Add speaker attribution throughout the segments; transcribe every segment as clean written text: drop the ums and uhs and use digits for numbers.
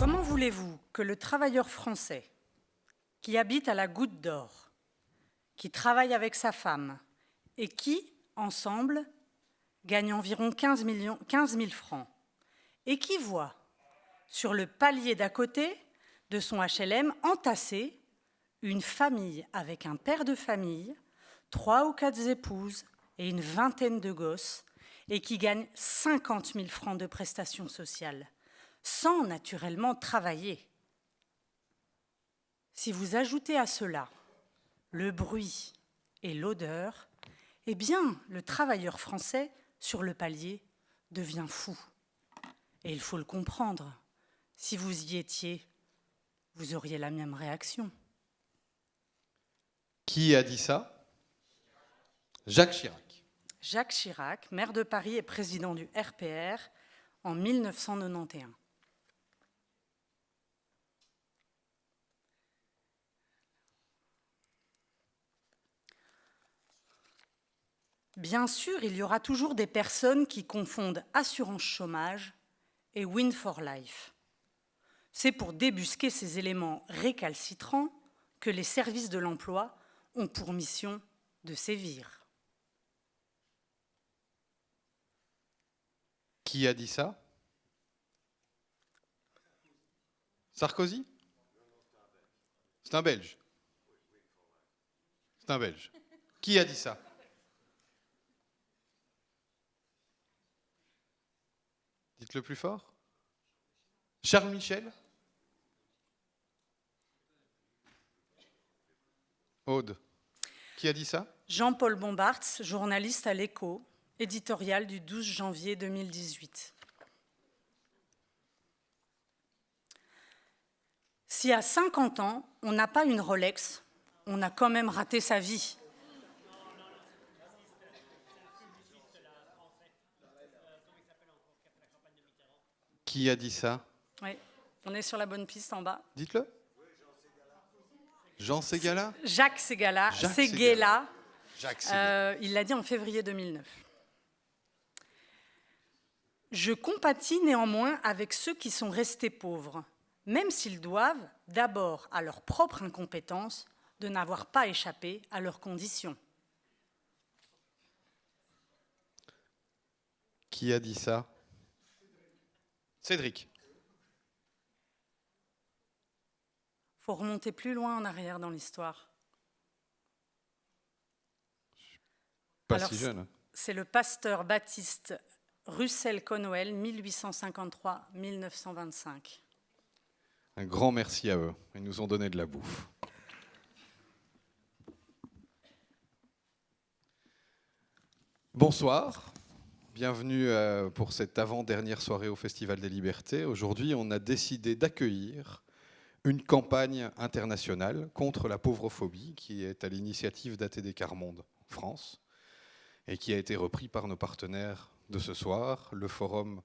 Speaker 1: Comment voulez-vous que le travailleur français qui habite à la Goutte d'Or, qui travaille avec sa femme et qui, ensemble, gagne environ 15 000 francs et qui voit sur le palier d'à côté de son HLM entassé une famille avec un père de famille, 3 ou 4 épouses et une vingtaine de gosses et qui gagne 50 000 francs de prestations sociales, sans naturellement travailler. Si vous ajoutez à cela le bruit et l'odeur, eh bien, le travailleur français sur le palier devient fou. Et il faut le comprendre. Si vous y étiez, vous auriez la même réaction.
Speaker 2: Qui a dit ça? Jacques Chirac.
Speaker 1: Jacques Chirac, maire de Paris et président du RPR en 1991. Bien sûr, il y aura toujours des personnes qui confondent assurance chômage et Win for Life. C'est pour débusquer ces éléments récalcitrants que les services de l'emploi ont pour mission de sévir.
Speaker 2: Qui a dit ça? Sarkozy? C'est un Belge. C'est un Belge. Qui a dit ça? Dites-le plus fort. Charles Michel? Aude. Qui a dit ça?
Speaker 1: Jean-Paul Bombarts, journaliste à l'Écho, éditorial du 12 janvier 2018. Si à 50 ans, on n'a pas une Rolex, on a quand même raté sa vie.
Speaker 2: Qui a dit ça?
Speaker 1: Oui, on est sur la bonne piste en bas.
Speaker 2: Dites-le. Jean Ségala?
Speaker 1: Jacques Ségala.
Speaker 2: Jacques
Speaker 1: Séguéla.
Speaker 2: Jacques Ségala.
Speaker 1: Il l'a dit en février 2009. Je compatis néanmoins avec ceux qui sont restés pauvres, même s'ils doivent, d'abord à leur propre incompétence, de n'avoir pas échappé à leurs conditions.
Speaker 2: Qui a dit ça? Cédric.
Speaker 1: Il faut remonter plus loin en arrière dans l'histoire.
Speaker 2: Pas si jeune.
Speaker 1: C'est le pasteur baptiste Russell Conwell, 1853-1925.
Speaker 2: Un grand merci à eux. Ils nous ont donné de la bouffe. Bonsoir. Bienvenue pour cette avant-dernière soirée au Festival des Libertés. Aujourd'hui, on a décidé d'accueillir une campagne internationale contre la pauvrophobie qui est à l'initiative d'ATD Quart Monde en France et qui a été repris par nos partenaires de ce soir, le forum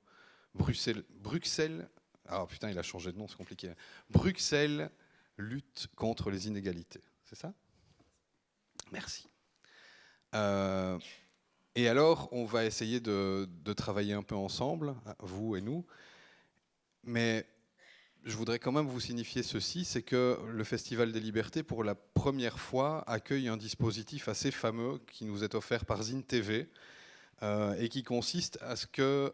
Speaker 2: Bruxelles. Ah putain, il a changé de nom, c'est compliqué. Bruxelles lutte contre les inégalités. C'est ça? Merci. Et alors, on va essayer de travailler un peu ensemble, vous et nous. Mais je voudrais quand même vous signifier ceci, c'est que le Festival des Libertés, pour la première fois, accueille un dispositif assez fameux qui nous est offert par Zine TV et qui consiste à ce que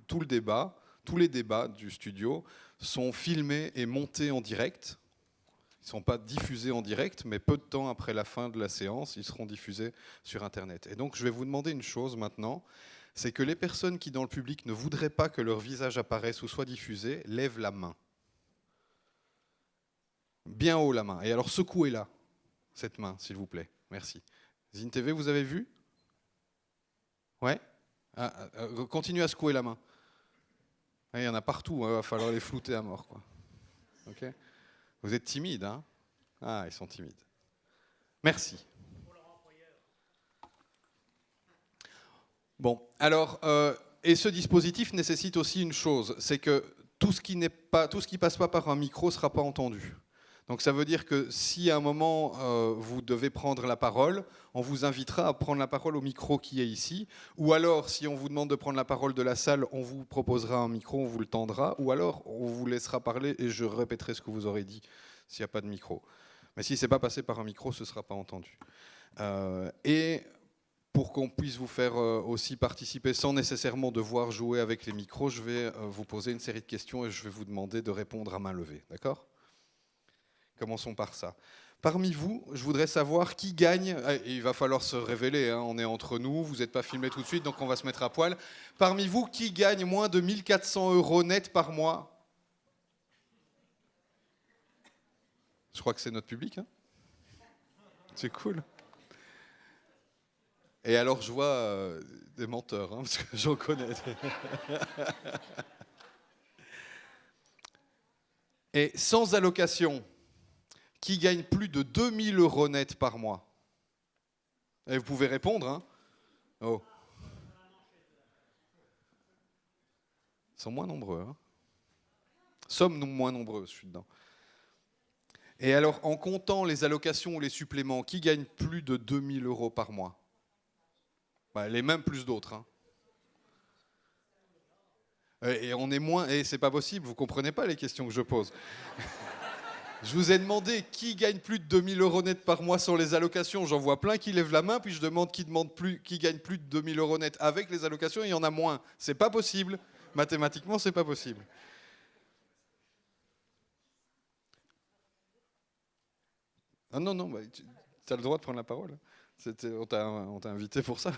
Speaker 2: tous les débats du studio sont filmés et montés en direct. Ils ne sont pas diffusés en direct, mais peu de temps après la fin de la séance, ils seront diffusés sur Internet. Et donc, je vais vous demander une chose maintenant, c'est que les personnes qui, dans le public, ne voudraient pas que leur visage apparaisse ou soit diffusé, lèvent la main. Bien haut la main. Et alors, secouez-la, cette main, s'il vous plaît. Merci. Zine TV, vous avez vu? Ouais? Continuez à secouer la main. Il y en a partout, il va falloir les flouter à mort, quoi. Ok? Vous êtes timide, hein? Ah, ils sont timides. Merci. Bon, alors, et ce dispositif nécessite aussi une chose, c'est que tout ce qui passe pas par un micro ne sera pas entendu. Donc ça veut dire que si à un moment vous devez prendre la parole, on vous invitera à prendre la parole au micro qui est ici, ou alors si on vous demande de prendre la parole de la salle, on vous proposera un micro, on vous le tendra, ou alors on vous laissera parler et je répéterai ce que vous aurez dit s'il n'y a pas de micro. Mais si ce n'est pas passé par un micro, ce ne sera pas entendu. Et pour qu'on puisse vous faire aussi participer sans nécessairement devoir jouer avec les micros, je vais vous poser une série de questions et je vais vous demander de répondre à main levée. D'accord ? Commençons par ça. Parmi vous, je voudrais savoir qui gagne. Il va falloir se révéler, hein, on est entre nous, vous n'êtes pas filmé tout de suite, donc on va se mettre à poil. Parmi vous, qui gagne moins de 1 400 € net par mois ? Je crois que c'est notre public. Hein, c'est cool. Et alors, je vois des menteurs, hein, parce que j'en connais. Et sans allocation, qui gagne plus de 2 000 € net par mois? Et vous pouvez répondre. Hein. Oh. Ils sont moins nombreux. Hein. Sommes-nous moins nombreux? Je suis dedans. Et alors, en comptant les allocations ou les suppléments, qui gagne plus de 2 000 € par mois? Les mêmes plus d'autres. Hein. Et on est moins... Et c'est pas possible, vous comprenez pas les questions que je pose. Je vous ai demandé qui gagne plus de 2 000 € net par mois sans les allocations. J'en vois plein qui lèvent la main, puis je demande qui gagne plus de 2 000 € net avec les allocations, et il y en a moins. C'est pas possible. Mathématiquement, c'est pas possible. Ah non, tu as le droit de prendre la parole. On t'a invité pour ça.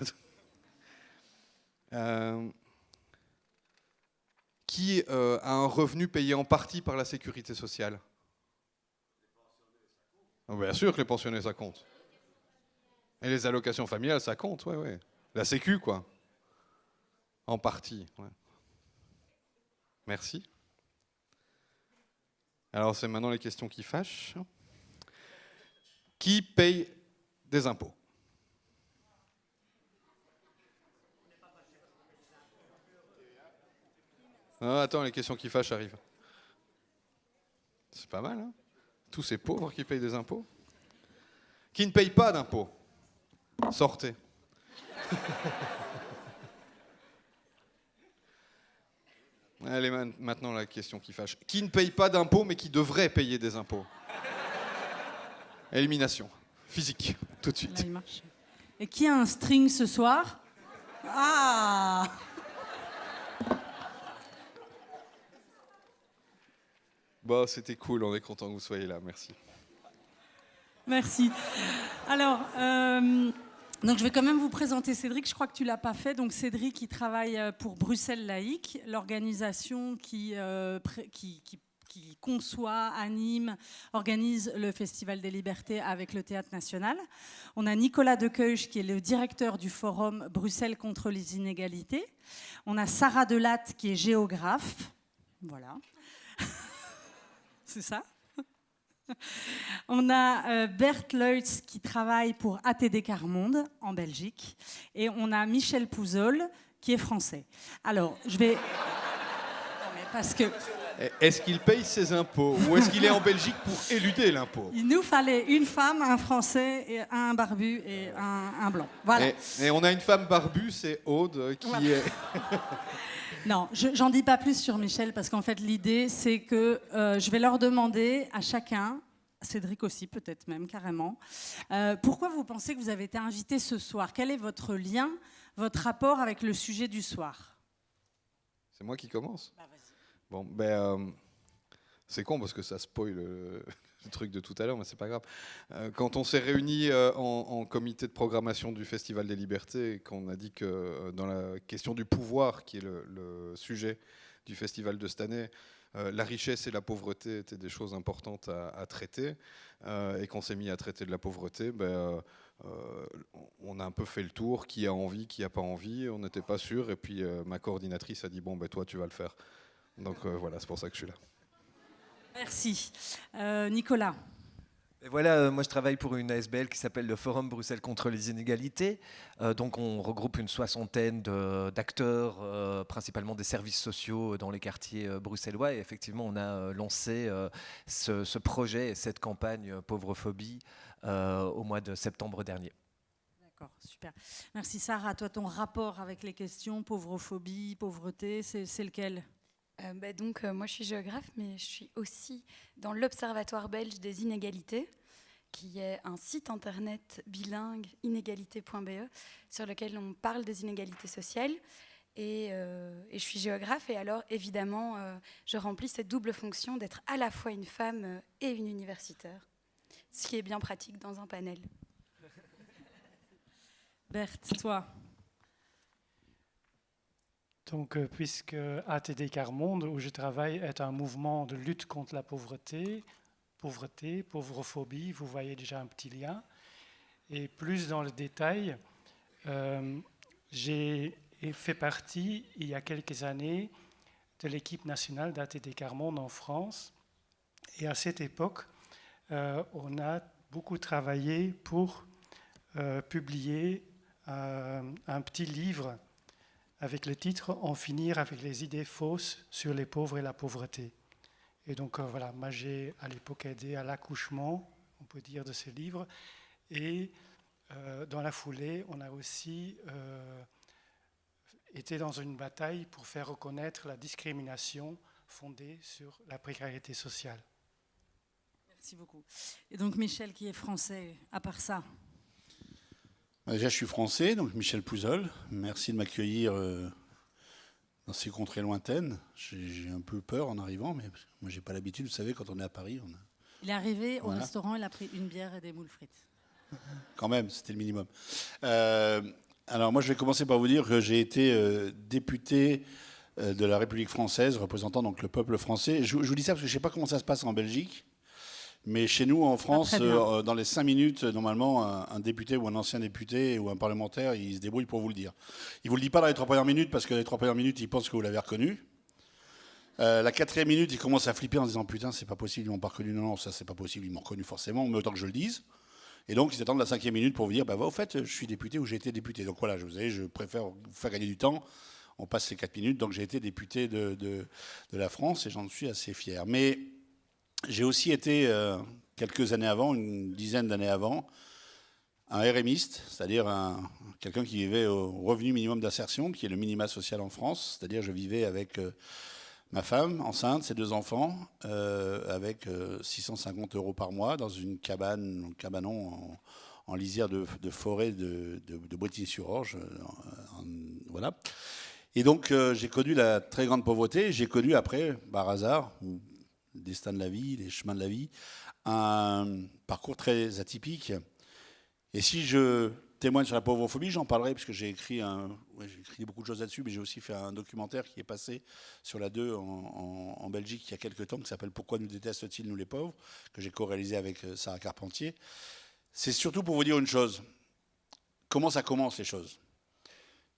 Speaker 2: Qui a un revenu payé en partie par la sécurité sociale? Bien sûr que les pensionnés, ça compte. Et les allocations familiales, ça compte, ouais. La sécu, quoi. En partie, ouais. Merci. Alors, c'est maintenant les questions qui fâchent. Qui paye des impôts? Ah, attends, les questions qui fâchent arrivent. C'est pas mal, hein? Tous ces pauvres qui payent des impôts. Qui ne payent pas d'impôts? Sortez. Allez, maintenant la question qui fâche. Qui ne paye pas d'impôts mais qui devrait payer des impôts? Élimination. Physique, tout de suite.
Speaker 1: Là, il marche. Et qui a un string ce soir? Ah!
Speaker 2: Bon, c'était cool, on est content que vous soyez là, merci.
Speaker 1: Merci. Alors, donc je vais quand même vous présenter Cédric, je crois que tu ne l'as pas fait. Donc Cédric, il travaille pour Bruxelles Laïque, l'organisation qui conçoit, anime, organise le Festival des Libertés avec le Théâtre National. On a Nicolas Dequeuche, qui est le directeur du forum Bruxelles contre les inégalités. On a Sarah Delatte, qui est géographe. Voilà. C'est ça. On a Bert Leutz qui travaille pour ATD Carmonde en Belgique. Et on a Michel Pouzol qui est français. Alors, je vais... Non, mais parce que...
Speaker 2: Est-ce qu'il paye ses impôts ou est-ce qu'il est en Belgique pour éluder l'impôt?
Speaker 1: Il nous fallait une femme, un français, et un barbu et un blanc. Voilà.
Speaker 2: Et on a une femme barbue, c'est Aude, qui
Speaker 1: voilà.
Speaker 2: est...
Speaker 1: Non, j'en dis pas plus sur Michel, parce qu'en fait, l'idée, c'est que je vais leur demander à chacun, Cédric aussi peut-être même carrément, pourquoi vous pensez que vous avez été invité ce soir? Quel est votre lien, votre rapport avec le sujet du soir?
Speaker 2: C'est moi qui commence?
Speaker 1: Bah, vas-y.
Speaker 2: Bon, c'est con parce que ça spoil le truc de tout à l'heure, mais c'est pas grave. Quand on s'est réunis en comité de programmation du Festival des Libertés et qu'on a dit que dans la question du pouvoir, qui est le sujet du festival de cette année, la richesse et la pauvreté étaient des choses importantes à traiter, et qu'on s'est mis à traiter de la pauvreté, on a un peu fait le tour, qui a envie, qui n'a pas envie, on n'était pas sûr, et puis ma coordinatrice a dit bon, toi tu vas le faire. Donc voilà, c'est pour ça que je suis là.
Speaker 1: Merci. Nicolas.
Speaker 3: Et voilà, moi je travaille pour une ASBL qui s'appelle le Forum Bruxelles contre les inégalités. Donc on regroupe une soixantaine d'acteurs, principalement des services sociaux dans les quartiers bruxellois. Et effectivement, on a lancé ce projet et cette campagne Pauvrophobie au mois de septembre dernier.
Speaker 1: D'accord, super. Merci Sarah. Toi, ton rapport avec les questions pauvrophobie, pauvreté, c'est lequel ?
Speaker 4: Moi, je suis géographe, mais je suis aussi dans l'Observatoire belge des inégalités, qui est un site internet bilingue, inégalité.be, sur lequel on parle des inégalités sociales. Et je suis géographe, et alors, évidemment, je remplis cette double fonction d'être à la fois une femme et une universitaire, ce qui est bien pratique dans un panel.
Speaker 1: Berthe, toi ?
Speaker 5: Donc, puisque ATD Quart Monde, où je travaille, est un mouvement de lutte contre la pauvreté, pauvrophobie, vous voyez déjà un petit lien. Et plus dans le détail, j'ai fait partie, il y a quelques années, de l'équipe nationale d'ATD Quart Monde en France. Et à cette époque, on a beaucoup travaillé pour publier un petit livre avec le titre « En finir avec les idées fausses sur les pauvres et la pauvreté ». Et donc voilà, moi j'ai à l'époque aidé à l'accouchement, on peut dire, de ce livre. Et dans la foulée, on a aussi été dans une bataille pour faire reconnaître la discrimination fondée sur la précarité sociale.
Speaker 1: Merci beaucoup. Et donc Michel, qui est français, à part ça ?
Speaker 6: Déjà, je suis français, donc Michel Pouzol. Merci de m'accueillir dans ces contrées lointaines. J'ai un peu peur en arrivant, mais moi, j'ai pas l'habitude. Vous savez, quand on est à Paris,
Speaker 1: Il est arrivé au
Speaker 6: Voilà.
Speaker 1: restaurant, il a pris une bière et des moules frites.
Speaker 6: Quand même, c'était le minimum. Alors, moi, je vais commencer par vous dire que j'ai été député de la République française, représentant donc le peuple français. Je vous dis ça parce que je ne sais pas comment ça se passe en Belgique. Mais chez nous, en France, dans les 5 minutes, normalement, un député ou un ancien député ou un parlementaire, il se débrouille pour vous le dire. Il ne vous le dit pas dans les 3 premières minutes parce que les 3 premières minutes, il pense que vous l'avez reconnu. La 4e minute, il commence à flipper en se disant « Putain, c'est pas possible, ils m'ont pas reconnu. Non, ça, c'est pas possible, ils m'ont reconnu forcément, mais autant que je le dise. » Et donc, ils attendent la 5e minute pour vous dire « Au fait, je suis député ou j'ai été député. » Donc voilà, vous savez, je préfère vous faire gagner du temps. On passe ces 4 minutes. Donc j'ai été député de la France et j'en suis assez fier. Mais j'ai aussi été, quelques années avant, une dizaine d'années avant, un RMiste, c'est-à-dire quelqu'un qui vivait au revenu minimum d'insertion, qui est le minima social en France. C'est-à-dire je vivais avec ma femme enceinte, ses 2 enfants, avec 650 € par mois dans une cabane, un cabanon en lisière de forêt de Bretigny-sur-Orge. Voilà. Et donc j'ai connu la très grande pauvreté. J'ai connu après, par hasard, le destin de la vie, les chemins de la vie, un parcours très atypique. Et si je témoigne sur la pauvrophobie, j'en parlerai parce que j'ai écrit beaucoup de choses là-dessus, mais j'ai aussi fait un documentaire qui est passé sur la 2 en Belgique il y a quelques temps, qui s'appelle « Pourquoi nous détestent-ils, nous les pauvres ?», que j'ai co-réalisé avec Sarah Carpentier. C'est surtout pour vous dire une chose. Comment ça commence, les choses ?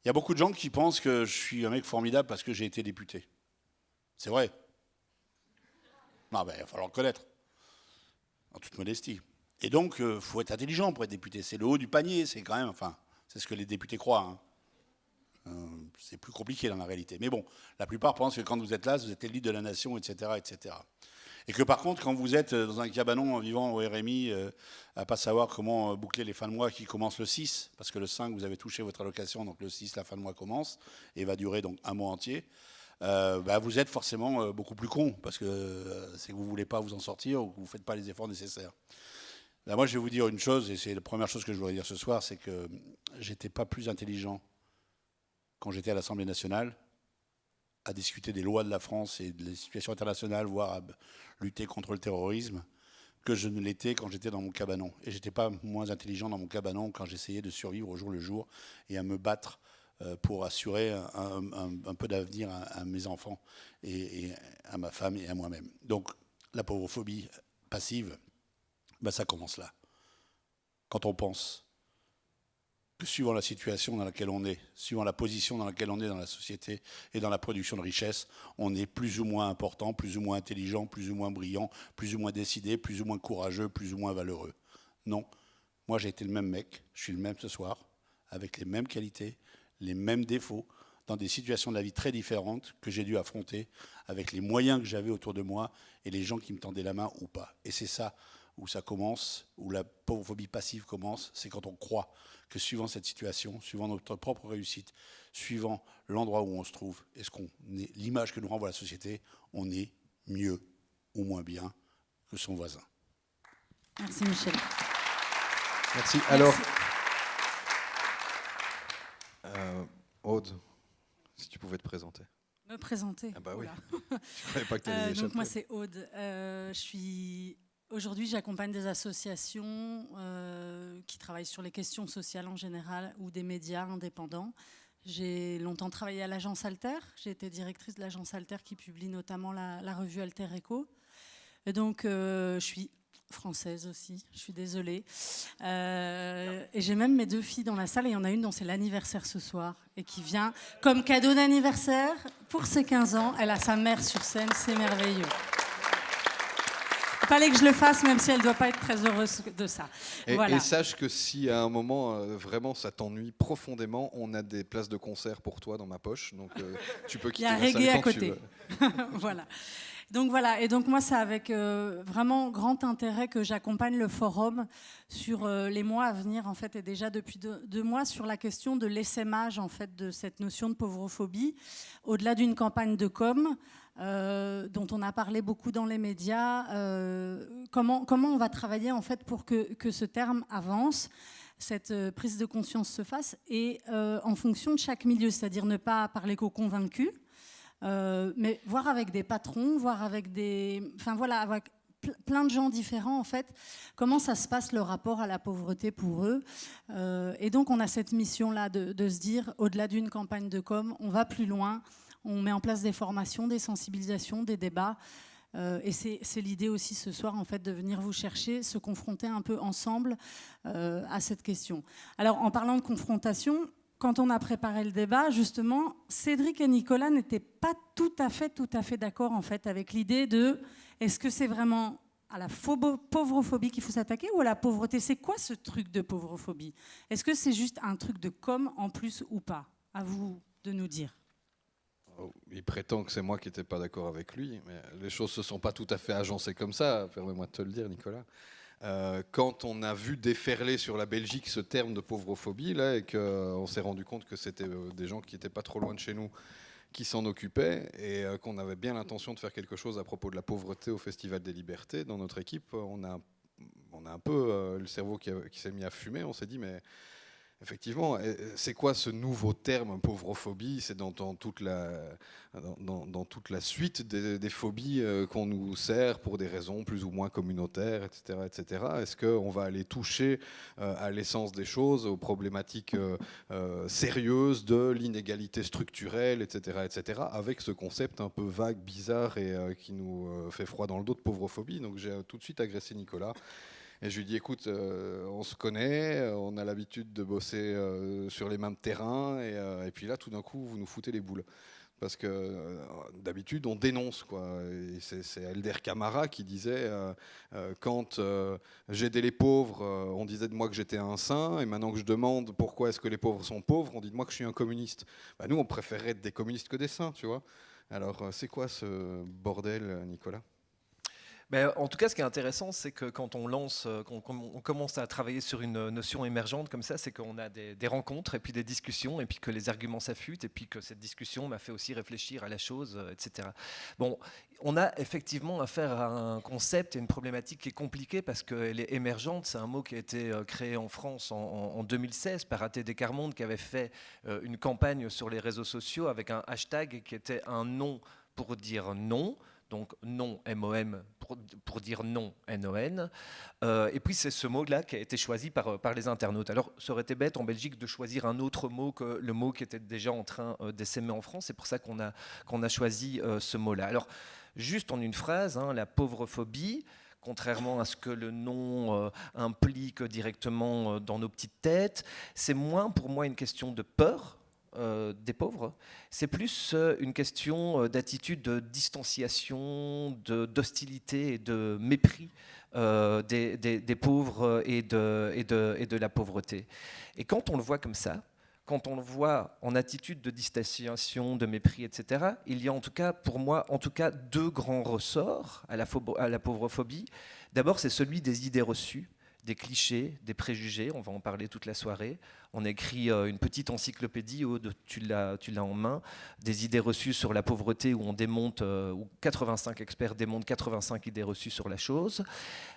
Speaker 6: Il y a beaucoup de gens qui pensent que je suis un mec formidable parce que j'ai été député. C'est vrai. Non, il va falloir le connaître. En toute modestie. Et donc, il faut être intelligent pour être député. C'est le haut du panier, c'est quand même, c'est ce que les députés croient. C'est plus compliqué dans la réalité. Mais bon, la plupart pensent que quand vous êtes là, vous êtes l'élite de la nation, etc., etc. Et que par contre, quand vous êtes dans un cabanon en vivant au RMI, à pas savoir comment boucler les fins de mois qui commencent le 6, parce que le 5, vous avez touché votre allocation, donc le 6, la fin de mois commence, et va durer donc un mois entier, vous êtes forcément beaucoup plus con, parce que c'est que vous ne voulez pas vous en sortir ou que vous ne faites pas les efforts nécessaires. Là, moi, je vais vous dire une chose, et c'est la première chose que je voudrais dire ce soir, c'est que j'étais pas plus intelligent quand j'étais à l'Assemblée nationale à discuter des lois de la France et des situations internationales, voire à lutter contre le terrorisme, que je ne l'étais quand j'étais dans mon cabanon. Et j'étais pas moins intelligent dans mon cabanon quand j'essayais de survivre au jour le jour et à me battre pour assurer un peu d'avenir à mes enfants et à ma femme et à moi-même. Donc la pauvrophobie passive, ça commence là. Quand on pense que suivant la situation dans laquelle on est, suivant la position dans laquelle on est dans la société et dans la production de richesse, on est plus ou moins important, plus ou moins intelligent, plus ou moins brillant, plus ou moins décidé, plus ou moins courageux, plus ou moins valeureux. Non, moi j'ai été le même mec, je suis le même ce soir, avec les mêmes qualités, les mêmes défauts, dans des situations de la vie très différentes que j'ai dû affronter, avec les moyens que j'avais autour de moi et les gens qui me tendaient la main ou pas. Et c'est ça où ça commence, où la pauvrophobie passive commence, c'est quand on croit que suivant cette situation, suivant notre propre réussite, suivant l'endroit où on se trouve, et l'image que nous renvoie la société, on est mieux ou moins bien que son voisin.
Speaker 1: Merci Michel.
Speaker 2: Merci. Alors, Aude, si tu pouvais te présenter.
Speaker 1: Me présenter.
Speaker 2: Ah bah oui.
Speaker 1: Oula.
Speaker 2: Je ne savais pas que tu allais y échapper.
Speaker 1: Donc moi c'est Aude. Aujourd'hui, j'accompagne des associations qui travaillent sur les questions sociales en général ou des médias indépendants. J'ai longtemps travaillé à l'agence Alter. J'ai été directrice de l'agence Alter qui publie notamment la revue Alter Echo. Et donc, je suis française aussi, je suis désolée. Et j'ai même mes 2 filles dans la salle et il y en a une dont c'est l'anniversaire ce soir et qui vient comme cadeau d'anniversaire pour ses 15 ans. Elle a sa mère sur scène, c'est merveilleux. Il fallait que je le fasse, même si elle ne doit pas être très heureuse de ça. Voilà.
Speaker 2: Et sache que si à un moment, vraiment, ça t'ennuie profondément, on a des places de concert pour toi dans ma poche. Donc, tu peux quitter la salle quand tu veux. Il y a reggae à côté.
Speaker 1: Voilà. Donc voilà, et donc moi c'est avec vraiment grand intérêt que j'accompagne le forum sur les mois à venir en fait, et déjà depuis 2 mois sur la question de l'essaimage en fait de cette notion de pauvrophobie, au-delà d'une campagne de com dont on a parlé beaucoup dans les médias. Comment on va travailler en fait pour que ce terme avance, cette prise de conscience se fasse, et en fonction de chaque milieu, c'est-à-dire ne pas parler qu'aux convaincus. Mais voir avec des patrons, voir avec avec plein de gens différents en fait, comment ça se passe le rapport à la pauvreté pour eux. Et donc on a cette mission-là de se dire, au-delà d'une campagne de com, on va plus loin, on met en place des formations, des sensibilisations, des débats. Et c'est l'idée aussi ce soir en fait de venir vous chercher, se confronter un peu ensemble à cette question. Alors en parlant de confrontation, quand on a préparé le débat, justement, Cédric et Nicolas n'étaient pas tout à fait d'accord en fait avec l'idée de est-ce que c'est vraiment à la pauvrophobie qu'il faut s'attaquer ou à la pauvreté? C'est quoi ce truc de pauvrophobie? Est-ce que c'est juste un truc de com en plus ou pas? À vous de nous dire.
Speaker 2: Il prétend que c'est moi qui n'étais pas d'accord avec lui, mais les choses ne se sont pas tout à fait agencées comme ça, permets-moi de te le dire, Nicolas. Quand on a vu déferler sur la Belgique ce terme de pauvrophobie, là, et qu'on s'est rendu compte que c'était des gens qui n'étaient pas trop loin de chez nous qui s'en occupaient, et qu'on avait bien l'intention de faire quelque chose à propos de la pauvreté au Festival des Libertés, dans notre équipe, on a un peu le cerveau qui s'est mis à fumer. On s'est dit, mais effectivement, c'est quoi ce nouveau terme pauvrophobie? C'est dans toute la suite des phobies qu'on nous sert pour des raisons plus ou moins communautaires, etc. etc. Est-ce qu'on va aller toucher à l'essence des choses, aux problématiques sérieuses de l'inégalité structurelle, etc., etc., avec ce concept un peu vague, bizarre et qui nous fait froid dans le dos de pauvrophobie? Donc j'ai tout de suite agressé Nicolas. Et je lui dis, écoute, on se connaît, on a l'habitude de bosser sur les mêmes terrains, et puis là, tout d'un coup, vous nous foutez les boules. Parce que d'habitude, on dénonce, quoi. Et c'est Elder Camara qui disait, quand j'aidais les pauvres, on disait de moi que j'étais un saint, et maintenant que je demande pourquoi est-ce que les pauvres sont pauvres, on dit de moi que je suis un communiste. Bah, nous, on préférerait être des communistes que des saints, tu vois. Alors, c'est quoi ce bordel, Nicolas ?
Speaker 3: Ben, en tout cas, ce qui est intéressant, c'est que quand on commence à travailler sur une notion émergente comme ça, c'est qu'on a des rencontres et puis des discussions, et puis que les arguments s'affûtent, et puis que cette discussion m'a fait aussi réfléchir à la chose, etc. Bon, on a effectivement affaire à un concept et une problématique qui est compliquée parce qu'elle est émergente. C'est un mot qui a été créé en France en 2016 par ATD Carmonde, qui avait fait une campagne sur les réseaux sociaux avec un hashtag qui était un nom pour dire non. Donc non, M-O-M, pour dire non, N-O-N. Et puis c'est ce mot-là qui a été choisi par les internautes. Alors ça aurait été bête en Belgique de choisir un autre mot que le mot qui était déjà en train d'essaimer en France. C'est pour ça qu'on a choisi ce mot-là. Alors juste en une phrase, la pauvrophobie, contrairement à ce que le nom implique directement dans nos petites têtes. C'est moins pour moi une question de peur des pauvres, c'est plus une question d'attitude de distanciation, d'hostilité et de mépris des pauvres et de la pauvreté. Et quand on le voit comme ça, quand on le voit en attitude de distanciation, de mépris, etc., il y a en tout cas, pour moi, en tout cas, deux grands ressorts à la pauvrophobie. D'abord, c'est celui des idées reçues, des clichés, des préjugés, on va en parler toute la soirée. On a écrit une petite encyclopédie, Aude, tu l'as en main, des idées reçues sur la pauvreté, où on démonte, où 85 experts démontent 85 idées reçues sur la chose.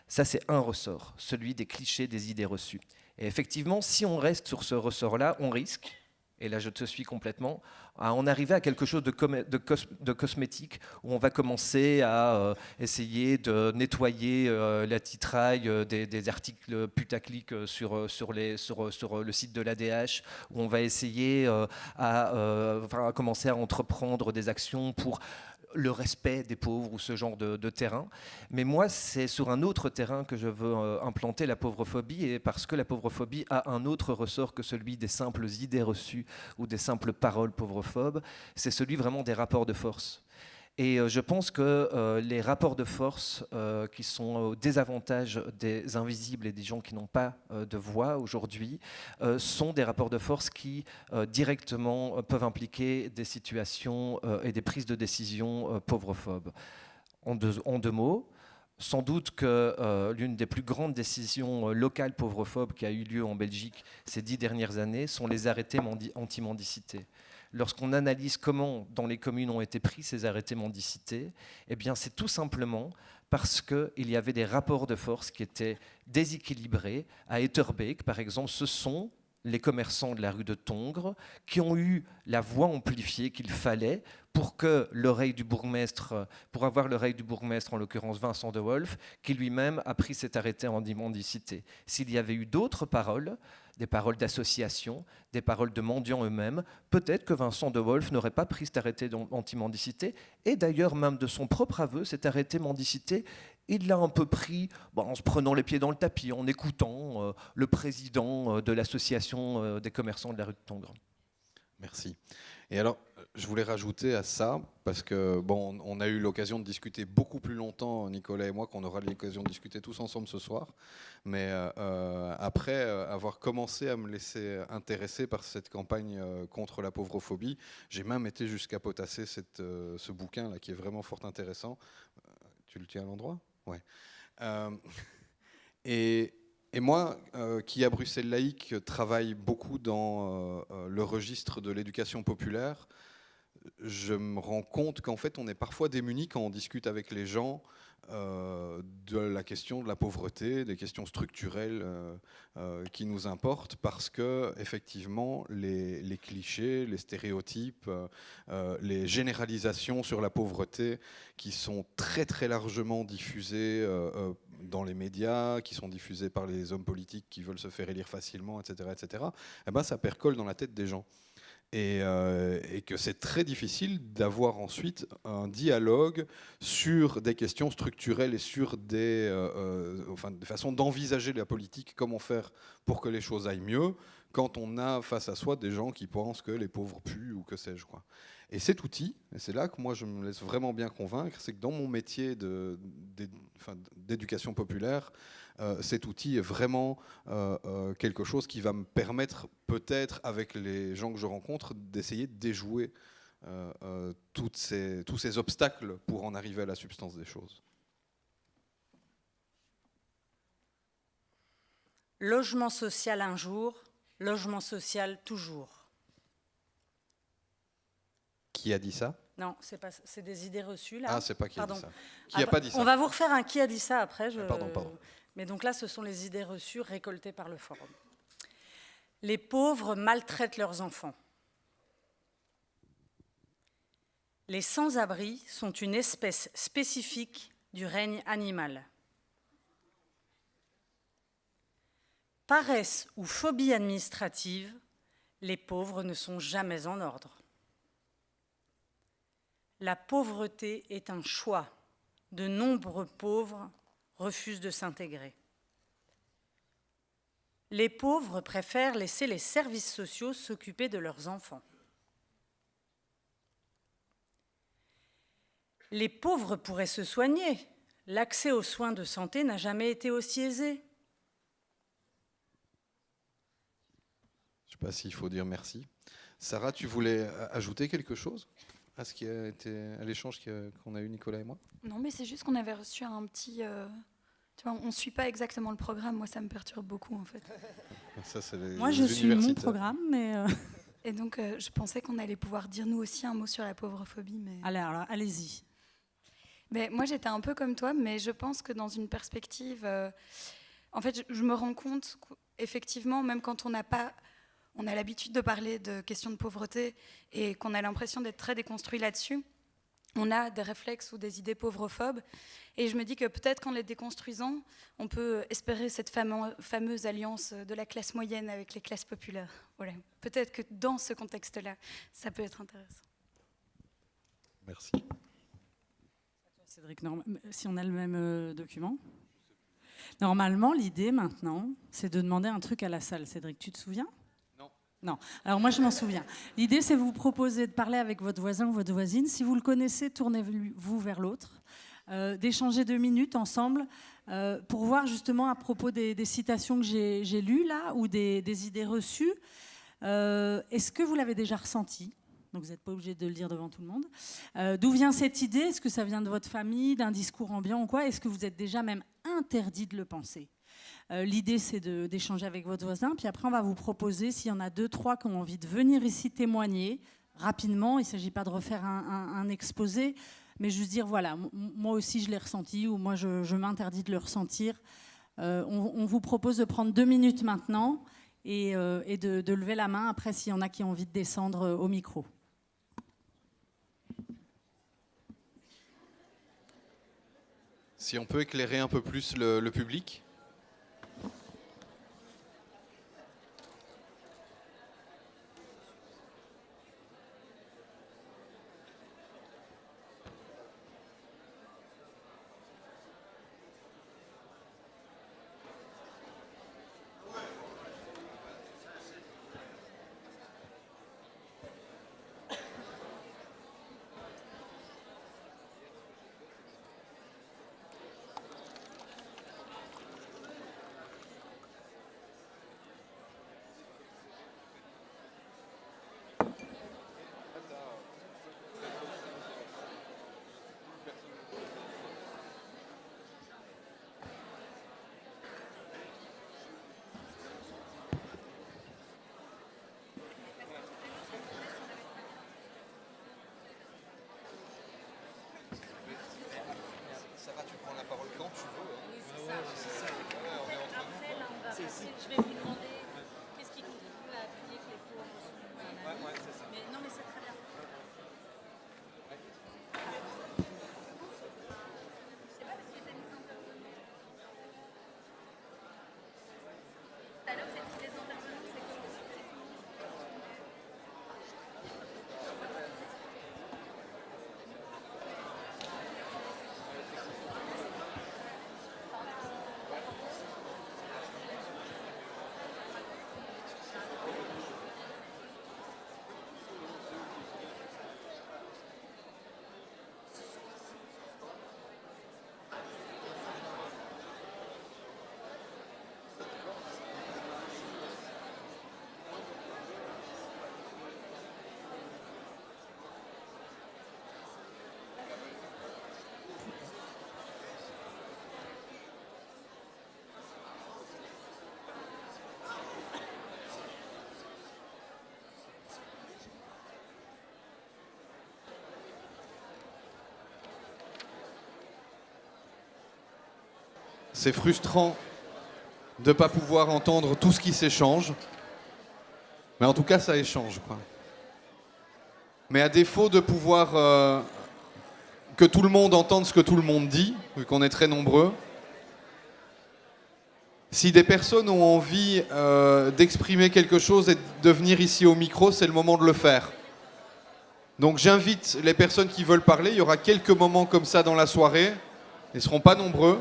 Speaker 3: Ça, c'est un ressort, celui des clichés, des idées reçues. Et effectivement, si on reste sur ce ressort-là, on risque, et là je te suis complètement, à en arriver à quelque chose de cosmétique, où on va commencer à essayer de nettoyer la titraille des articles putaclic sur le site de l'ADH, où on va essayer à commencer à entreprendre des actions pour le respect des pauvres ou ce genre de terrain. Mais moi, c'est sur un autre terrain que je veux implanter la pauvrophobie, et parce que la pauvrophobie a un autre ressort que celui des simples idées reçues ou des simples paroles pauvrophobes, c'est celui vraiment des rapports de force. Et je pense que les rapports de force qui sont au désavantage des invisibles et des gens qui n'ont pas de voix aujourd'hui sont des rapports de force qui directement peuvent impliquer des situations et des prises de décision pauvrophobes. En deux mots, sans doute que l'une des plus grandes décisions locales pauvrophobes qui a eu lieu en Belgique ces 10 dernières années sont les arrêtés anti-mendicité. Lorsqu'on analyse comment dans les communes ont été pris ces arrêtés mendicité, eh bien c'est tout simplement parce qu'il y avait des rapports de force qui étaient déséquilibrés. À Etterbeek, par exemple, ce sont les commerçants de la rue de Tongres qui ont eu la voix amplifiée qu'il fallait pour que l'oreille du bourgmestre, pour avoir l'oreille du bourgmestre, en l'occurrence Vincent de Wolf, qui lui-même a pris cet arrêté anti-mendicité. S'il y avait eu d'autres paroles, des paroles d'association, des paroles de mendiants eux-mêmes, peut-être que Vincent de Wolf n'aurait pas pris cet arrêté anti-mendicité, et d'ailleurs même de son propre aveu, cet arrêté mendicité, il l'a un peu pris en se prenant les pieds dans le tapis, en écoutant le président de l'association des commerçants de la rue de Tongres.
Speaker 2: Merci. Et alors, je voulais rajouter à ça, parce que bon, on a eu l'occasion de discuter beaucoup plus longtemps, Nicolas et moi, qu'on aura l'occasion de discuter tous ensemble ce soir. Mais après avoir commencé à me laisser intéresser par cette campagne contre la pauvrophobie, j'ai même été jusqu'à potasser ce bouquin-là, qui est vraiment fort intéressant. Tu le tiens à l'endroit ? Ouais. Et moi, qui à Bruxelles Laïque travaille beaucoup dans le registre de l'éducation populaire, je me rends compte qu'en fait, on est parfois démunis quand on discute avec les gens de la question de la pauvreté, des questions structurelles qui nous importent, parce que effectivement, les clichés, les stéréotypes, les généralisations sur la pauvreté qui sont très très largement diffusées dans les médias, qui sont diffusées par les hommes politiques qui veulent se faire élire facilement, etc., eh ben, ça percole dans la tête des gens. Et que c'est très difficile d'avoir ensuite un dialogue sur des questions structurelles et sur des façons d'envisager la politique, comment faire pour que les choses aillent mieux, quand on a face à soi des gens qui pensent que les pauvres puent ou que sais-je quoi. Et cet outil, et c'est là que moi je me laisse vraiment bien convaincre, c'est que dans mon métier d'éducation populaire, cet outil est vraiment quelque chose qui va me permettre, peut-être avec les gens que je rencontre, d'essayer de déjouer tous ces obstacles pour en arriver à la substance des choses.
Speaker 1: Logement social un jour, logement social toujours.
Speaker 2: Qui a dit ça ?
Speaker 1: Non, c'est des idées reçues là.
Speaker 2: Ah, c'est pas qui
Speaker 1: Pardon.
Speaker 2: a dit ça. Qui a pas dit ça ?
Speaker 1: On va vous refaire un qui a dit ça après.
Speaker 2: Pardon.
Speaker 1: Mais donc là, ce sont les idées reçues récoltées par le forum. Les pauvres maltraitent leurs enfants. Les sans-abri sont une espèce spécifique du règne animal. Paresse ou phobie administrative, les pauvres ne sont jamais en ordre. La pauvreté est un choix. De nombreux pauvres refusent de s'intégrer. Les pauvres préfèrent laisser les services sociaux s'occuper de leurs enfants. Les pauvres pourraient se soigner. L'accès aux soins de santé n'a jamais été aussi aisé.
Speaker 2: Je ne sais pas s'il faut dire merci. Sarah, tu voulais ajouter quelque chose à ce qui a été à l'échange qu'on a eu Nicolas et moi?
Speaker 4: Non, mais c'est juste qu'on avait reçu un petit... tu vois, on ne suit pas exactement le programme. Moi, ça me perturbe beaucoup, en fait.
Speaker 2: Ça, c'est les
Speaker 1: Moi, je suis mon
Speaker 2: universitaires.
Speaker 1: programme, mais...
Speaker 4: Et donc, je pensais qu'on allait pouvoir dire nous aussi un mot sur la pauvrophobie. Mais...
Speaker 1: Alors, allez-y.
Speaker 4: Mais moi, j'étais un peu comme toi, mais je pense que dans une perspective... en fait, je me rends compte qu'effectivement, même quand on a l'habitude de parler de questions de pauvreté et qu'on a l'impression d'être très déconstruit là-dessus, on a des réflexes ou des idées pauvrophobes. Et je me dis que peut-être qu'en les déconstruisant, on peut espérer cette fameuse alliance de la classe moyenne avec les classes populaires. Voilà. Peut-être que dans ce contexte-là, ça peut être intéressant.
Speaker 2: Merci.
Speaker 1: Cédric, si on a le même document. Normalement, l'idée maintenant, c'est de demander un truc à la salle. Cédric, tu te souviens ? Non. Alors moi, je m'en souviens. L'idée, c'est vous proposer de parler avec votre voisin ou votre voisine. Si vous le connaissez, tournez-vous vers l'autre. D'échanger 2 minutes ensemble pour voir justement à propos des citations que j'ai lues là ou des idées reçues. Est-ce que vous l'avez déjà ressenti ? Donc vous n'êtes pas obligé de le dire devant tout le monde. D'où vient cette idée ? Est-ce que ça vient de votre famille, d'un discours ambiant ou quoi ? Est-ce que vous êtes déjà même interdit de le penser ? L'idée, c'est d'échanger avec votre voisin. Puis après, on va vous proposer, s'il y en a 2, 3 qui ont envie de venir ici témoigner rapidement. Il ne s'agit pas de refaire un exposé, mais juste dire, voilà, moi aussi, je l'ai ressenti ou moi, je m'interdis de le ressentir. On vous propose de prendre 2 minutes maintenant et de lever la main après s'il y en a qui ont envie de descendre au micro.
Speaker 2: Si on peut éclairer un peu plus le public. Sarah, tu prends la parole quand tu veux.
Speaker 1: Je vais vous demander qu'est-ce qui contribue à appuyer que les pauvres sont
Speaker 2: Ouais, c'est ça.
Speaker 1: Mais non, mais c'est très bien. C'est pas parce que t'as mis intervenants. Tout à l'heure, j'ai dit des intervenants, c'est que
Speaker 2: C'est frustrant de ne pas pouvoir entendre tout ce qui s'échange. Mais en tout cas, ça échange, quoi. Mais à défaut de pouvoir que tout le monde entende ce que tout le monde dit, vu qu'on est très nombreux, si des personnes ont envie d'exprimer quelque chose et de venir ici au micro, c'est le moment de le faire. Donc j'invite les personnes qui veulent parler. Il y aura quelques moments comme ça dans la soirée. Ils ne seront pas nombreux.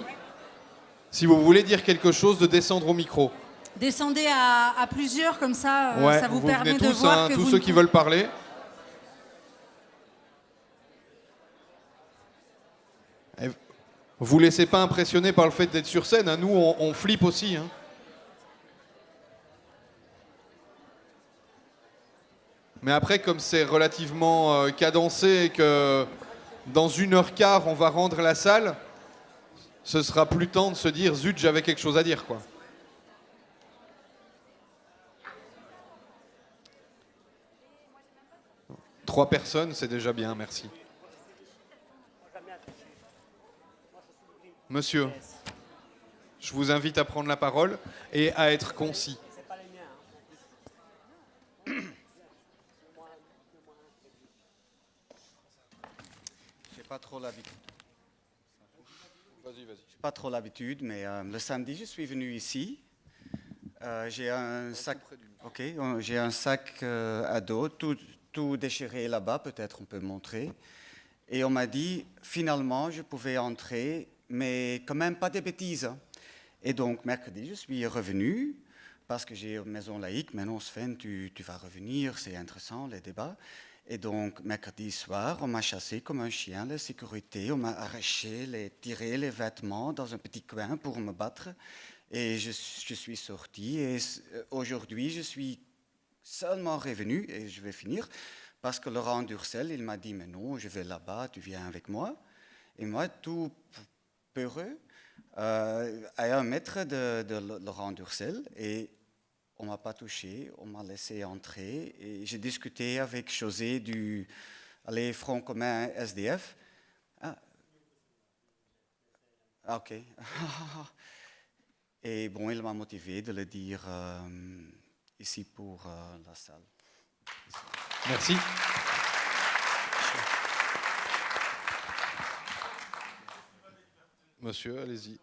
Speaker 2: Si vous voulez dire quelque chose, de descendre au micro.
Speaker 1: Descendez à plusieurs, comme ça,
Speaker 2: Ouais,
Speaker 1: ça vous permet
Speaker 2: venez
Speaker 1: de
Speaker 2: tous,
Speaker 1: voir
Speaker 2: hein,
Speaker 1: que
Speaker 2: tous
Speaker 1: vous
Speaker 2: ceux
Speaker 1: ne
Speaker 2: qui veulent parler. Et vous laissez pas impressionner par le fait d'être sur scène, hein. Nous on flippe aussi, hein. Mais après, comme c'est relativement cadencé et que dans 1h15 on va rendre la salle, ce sera plus temps de se dire zut, j'avais quelque chose à dire, quoi. Trois personnes, c'est déjà bien, merci. Monsieur, je vous invite à prendre la parole et à être concis.
Speaker 7: J'ai pas trop l'habitude.
Speaker 2: Vas-y.
Speaker 7: J'ai pas trop l'habitude, mais le samedi, je suis venu ici. J'ai un sac. Ok, j'ai un sac à dos, tout déchiré là-bas. Peut-être on peut montrer. Et on m'a dit finalement, je pouvais entrer, mais quand même pas des bêtises. Et donc mercredi, je suis revenu parce que j'ai une maison laïque. Maintenant, Sven, tu vas revenir. C'est intéressant les débats. Et donc, mercredi soir, on m'a chassé comme un chien, la sécurité, on m'a arraché, tiré les vêtements dans un petit coin pour me battre. Et je suis sorti. Et aujourd'hui, je suis seulement revenu, et je vais finir, parce que Laurent Durcel, il m'a dit, mais non, je vais là-bas, tu viens avec moi. Et moi, tout peureux, à 1 mètre de Laurent Durcel, et on ne m'a pas touché, on m'a laissé entrer et j'ai discuté avec José du Front commun SDF. Ah, ok. Et bon, il m'a motivé de le dire ici pour la salle.
Speaker 2: Merci. Monsieur, allez-y.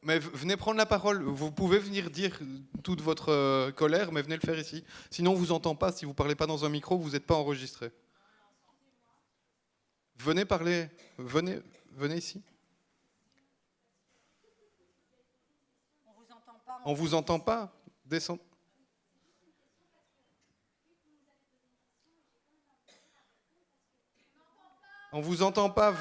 Speaker 2: Mais venez prendre la parole. Vous pouvez venir dire toute votre colère, mais venez le faire ici. Sinon, on ne vous entend pas. Si vous ne parlez pas dans un micro, vous n'êtes pas enregistré. Venez parler. Venez ici. On ne vous entend pas. Descendez. On ne vous entend pas.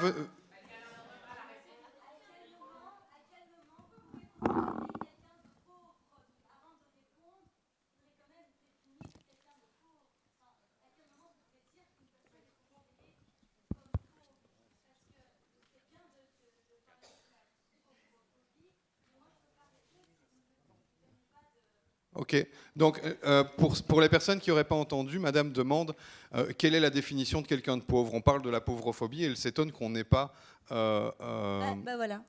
Speaker 2: Ok, donc pour les personnes qui n'auraient pas entendu, Madame demande quelle est la définition de quelqu'un de pauvre. On parle de la pauvrophobie et elle s'étonne qu'on n'ait pas...
Speaker 8: Voilà.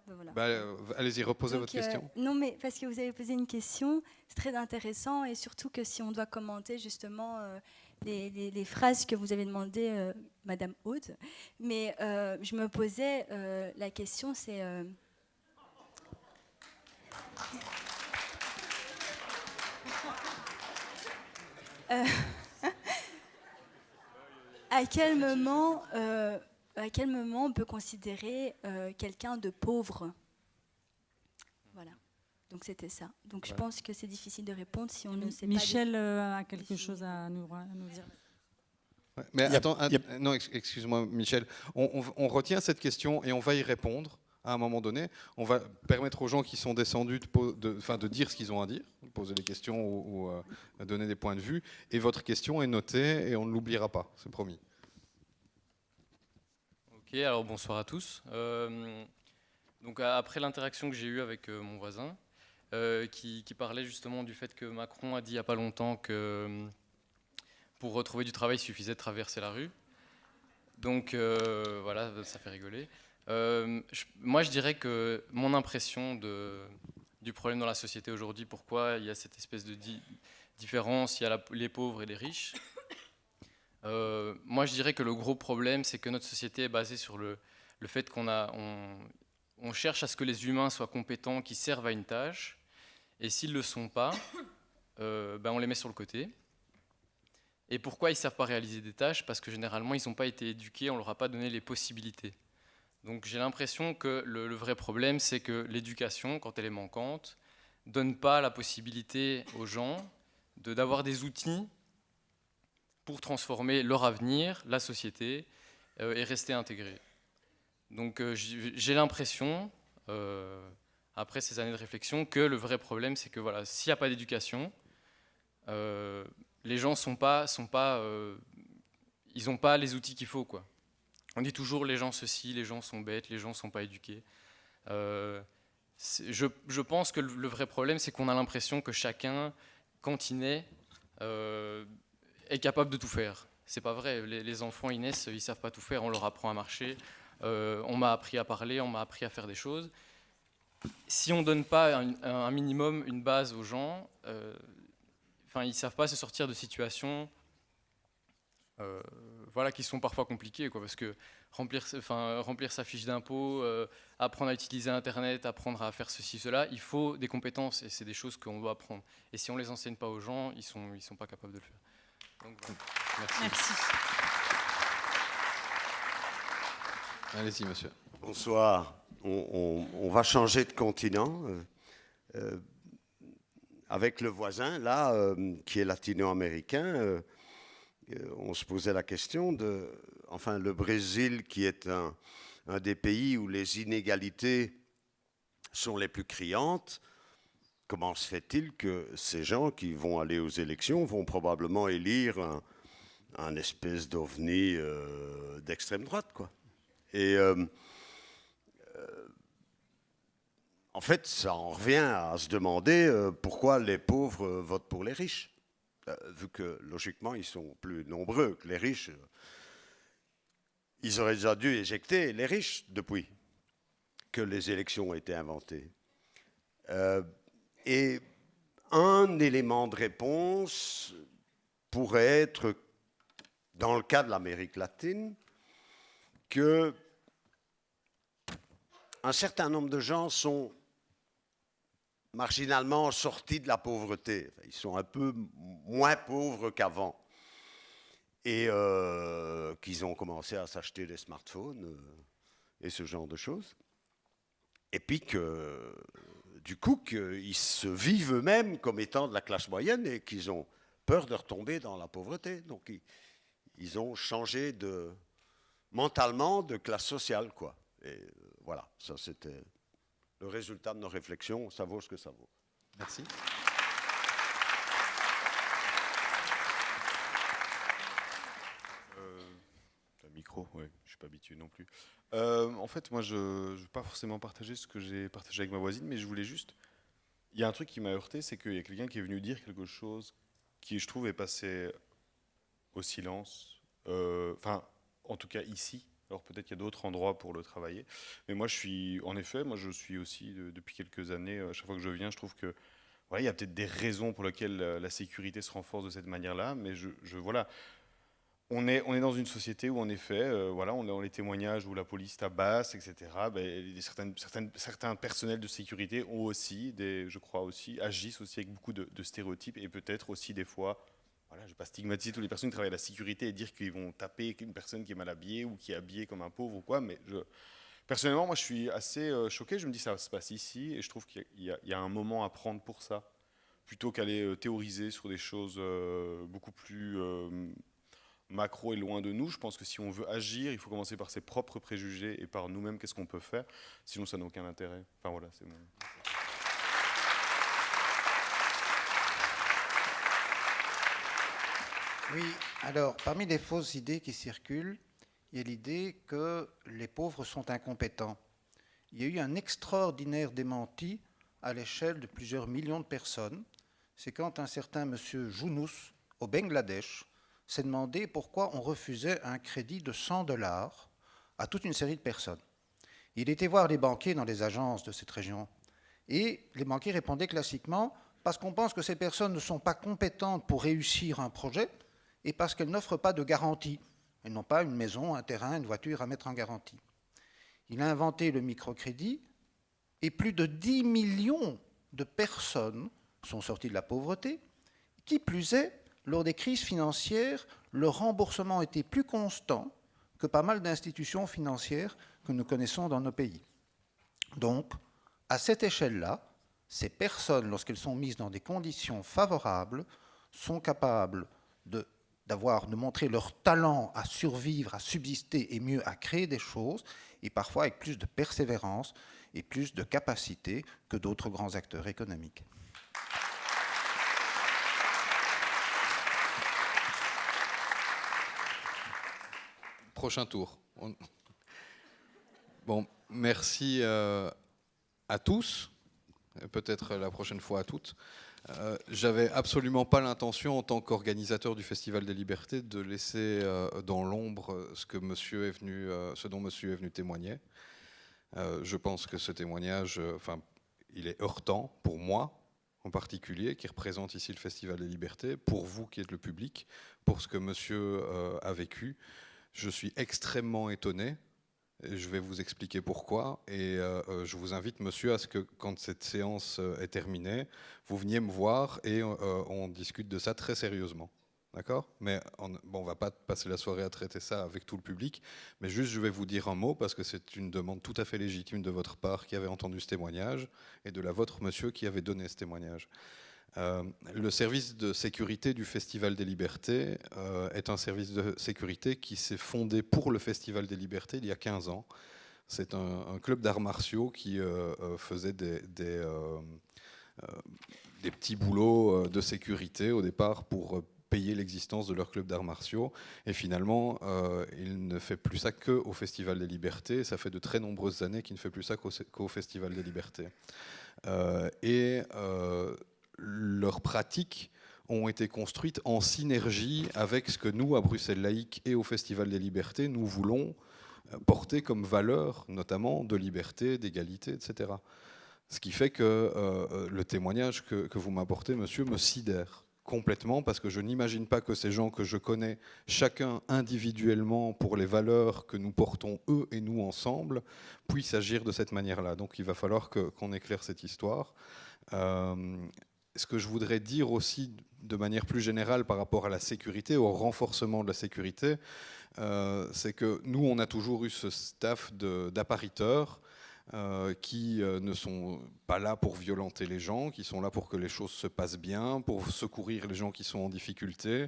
Speaker 2: Allez-y, reposez
Speaker 8: Donc,
Speaker 2: votre question.
Speaker 8: Non, mais parce que vous avez posé une question, c'est très intéressant et surtout que si on doit commenter justement les phrases que vous avez demandées, Madame Aude, mais je me posais la question, c'est... à quel moment on peut considérer quelqu'un de pauvre? Voilà. Donc c'était ça. Donc je pense que c'est difficile de répondre si on ne sait
Speaker 1: Michel
Speaker 8: pas.
Speaker 1: a quelque chose à nous dire.
Speaker 2: Ouais, mais attends, non, excuse-moi, Michel. On retient cette question et on va y répondre à un moment donné. On va permettre aux gens qui sont descendus de dire ce qu'ils ont à dire, poser des questions ou donner des points de vue. Et votre question est notée et on ne l'oubliera pas, c'est promis.
Speaker 9: Ok, alors bonsoir à tous. Donc après l'interaction que j'ai eue avec mon voisin, qui parlait justement du fait que Macron a dit il n'y a pas longtemps que pour retrouver du travail, il suffisait de traverser la rue. Donc voilà, ça fait rigoler. Moi, je dirais que mon impression du problème dans la société aujourd'hui, pourquoi il y a cette espèce de différence, il y a les pauvres et les riches. Moi, je dirais que le gros problème, c'est que notre société est basée sur le fait on cherche à ce que les humains soient compétents, qu'ils servent à une tâche, et s'ils ne le sont pas, on les met sur le côté. Et pourquoi ils ne servent pas à réaliser des tâches? Parce que généralement, ils n'ont pas été éduqués, on ne leur a pas donné les possibilités. Donc j'ai l'impression que le vrai problème, c'est que l'éducation, quand elle est manquante, donne pas la possibilité aux gens d'avoir des outils pour transformer leur avenir, la société, et rester intégrés. Donc j'ai l'impression, après ces années de réflexion, que le vrai problème, c'est que voilà, s'il n'y a pas d'éducation, les gens ils n'ont pas les outils qu'il faut, quoi. On dit toujours les gens ceci, les gens sont bêtes, les gens ne sont pas éduqués. Je pense que le vrai problème, c'est qu'on a l'impression que chacun, quand il naît, est capable de tout faire. C'est pas vrai. Les enfants, ils naissent, ils savent pas tout faire. On leur apprend à marcher. On m'a appris à parler, on m'a appris à faire des choses. Si on donne pas un minimum, une base aux gens, ils savent pas se sortir de situations, voilà, qui sont parfois compliquées, quoi, parce que remplir sa fiche d'impôt, apprendre à utiliser Internet, apprendre à faire ceci, cela, il faut des compétences et c'est des choses qu'on doit apprendre. Et si on les enseigne pas aux gens, ils sont pas capables de le faire. Donc, voilà.
Speaker 1: Merci.
Speaker 2: Allez-y, monsieur.
Speaker 10: Bonsoir. On va changer de continent. Avec le voisin, là, qui est latino-américain, on se posait la question de... Enfin, le Brésil, qui est un des pays où les inégalités sont les plus criantes, comment se fait-il que ces gens qui vont aller aux élections vont probablement élire un espèce d'ovni d'extrême droite, quoi. Et en fait, ça en revient à se demander pourquoi les pauvres votent pour les riches. Vu que, logiquement, ils sont plus nombreux que les riches. Ils auraient déjà dû éjecter les riches depuis que les élections ont été inventées. Et un élément de réponse pourrait être, dans le cas de l'Amérique latine, que un certain nombre de gens sont marginalement sortis de la pauvreté. Ils sont un peu moins pauvres qu'avant. Et qu'ils ont commencé à s'acheter des smartphones et ce genre de choses. Et puis que, du coup, qu'ils se vivent eux-mêmes comme étant de la classe moyenne et qu'ils ont peur de retomber dans la pauvreté. Donc, ils ont changé mentalement de classe sociale, quoi. Et voilà, ça c'était le résultat de nos réflexions. Ça vaut ce que ça vaut.
Speaker 2: Merci.
Speaker 11: Micro, ouais, je suis pas habitué non plus. En fait, moi, je ne vais pas forcément partager ce que j'ai partagé avec ma voisine, mais je voulais juste... Il y a un truc qui m'a heurté, c'est qu'il y a quelqu'un qui est venu dire quelque chose qui, je trouve, est passé au silence. Enfin, en tout cas ici. Alors peut-être qu'il y a d'autres endroits pour le travailler. Mais moi, je suis aussi, depuis quelques années, à chaque fois que je viens, je trouve que voilà, il y a peut-être des raisons pour lesquelles la sécurité se renforce de cette manière-là, mais voilà. On est dans une société où, en effet, voilà, on a les témoignages où la police tabasse, etc. Certains personnels de sécurité ont aussi, je crois aussi, agissent aussi avec beaucoup de stéréotypes et peut-être aussi des fois, voilà, je ne vais pas stigmatiser toutes les personnes qui travaillent à la sécurité et dire qu'ils vont taper une personne qui est mal habillée ou qui est habillée comme un pauvre ou quoi, mais personnellement, moi, je suis assez choqué. Je me dis, ça se passe ici et je trouve qu'il y a un moment à prendre pour ça, plutôt qu'aller théoriser sur des choses beaucoup plus... macro est loin de nous. Je pense que si on veut agir, il faut commencer par ses propres préjugés et par nous-mêmes, qu'est-ce qu'on peut faire. Sinon, ça n'a aucun intérêt. Enfin, voilà, c'est mon...
Speaker 12: Oui, alors, parmi les fausses idées qui circulent, il y a l'idée que les pauvres sont incompétents. Il y a eu un extraordinaire démenti à l'échelle de plusieurs millions de personnes. C'est quand un certain monsieur Younous, au Bangladesh, s'est demandé pourquoi on refusait un crédit de $100 à toute une série de personnes. Il était voir les banquiers dans les agences de cette région et les banquiers répondaient classiquement parce qu'on pense que ces personnes ne sont pas compétentes pour réussir un projet et parce qu'elles n'offrent pas de garantie. Elles n'ont pas une maison, un terrain, une voiture à mettre en garantie. Il a inventé le microcrédit et plus de 10 millions de personnes sont sorties de la pauvreté. Qui plus est, lors des crises financières, le remboursement était plus constant que pas mal d'institutions financières que nous connaissons dans nos pays. Donc, à cette échelle-là, ces personnes, lorsqu'elles sont mises dans des conditions favorables, sont capables de montrer leur talent à survivre, à subsister et mieux à créer des choses, et parfois avec plus de persévérance et plus de capacité que d'autres grands acteurs économiques.
Speaker 2: Prochain tour. Bon, merci à tous, peut-être la prochaine fois à toutes. J'avais absolument pas l'intention, en tant qu'organisateur du Festival des Libertés, de laisser dans l'ombre ce dont monsieur est venu témoigner. Je pense que ce témoignage, il est heurtant pour moi, en particulier, qui représente ici le Festival des Libertés, pour vous qui êtes le public, pour ce que monsieur a vécu. Je suis extrêmement étonné. Et je vais vous expliquer pourquoi. Et je vous invite, monsieur, à ce que, quand cette séance est terminée, vous veniez me voir et on discute de ça très sérieusement. D'accord ? Mais on ne va pas passer la soirée à traiter ça avec tout le public. Mais juste, je vais vous dire un mot, parce que c'est une demande tout à fait légitime de votre part qui avait entendu ce témoignage, et de la vôtre, monsieur, qui avait donné ce témoignage. Le service de sécurité du Festival des Libertés est un service de sécurité qui s'est fondé pour le Festival des Libertés il y a 15 ans. C'est un club d'arts martiaux qui faisait des petits boulots de sécurité au départ pour payer l'existence de leur club d'arts martiaux. Et finalement, il ne fait plus ça qu'au Festival des Libertés. Ça fait de très nombreuses années qu'il ne fait plus ça qu'au Festival des Libertés. Leurs pratiques ont été construites en synergie avec ce que nous, à Bruxelles Laïque et au Festival des Libertés, nous voulons porter comme valeur, notamment de liberté, d'égalité, etc. Ce qui fait que le témoignage que vous m'apportez, monsieur, me sidère complètement, parce que je n'imagine pas que ces gens que je connais, chacun individuellement pour les valeurs que nous portons, eux et nous ensemble, puissent agir de cette manière-là. Donc il va falloir qu'on éclaire cette histoire. Ce que je voudrais dire aussi de manière plus générale par rapport à la sécurité, au renforcement de la sécurité, c'est que nous, on a toujours eu ce staff d'appariteurs qui ne sont pas là pour violenter les gens, qui sont là pour que les choses se passent bien, pour secourir les gens qui sont en difficulté,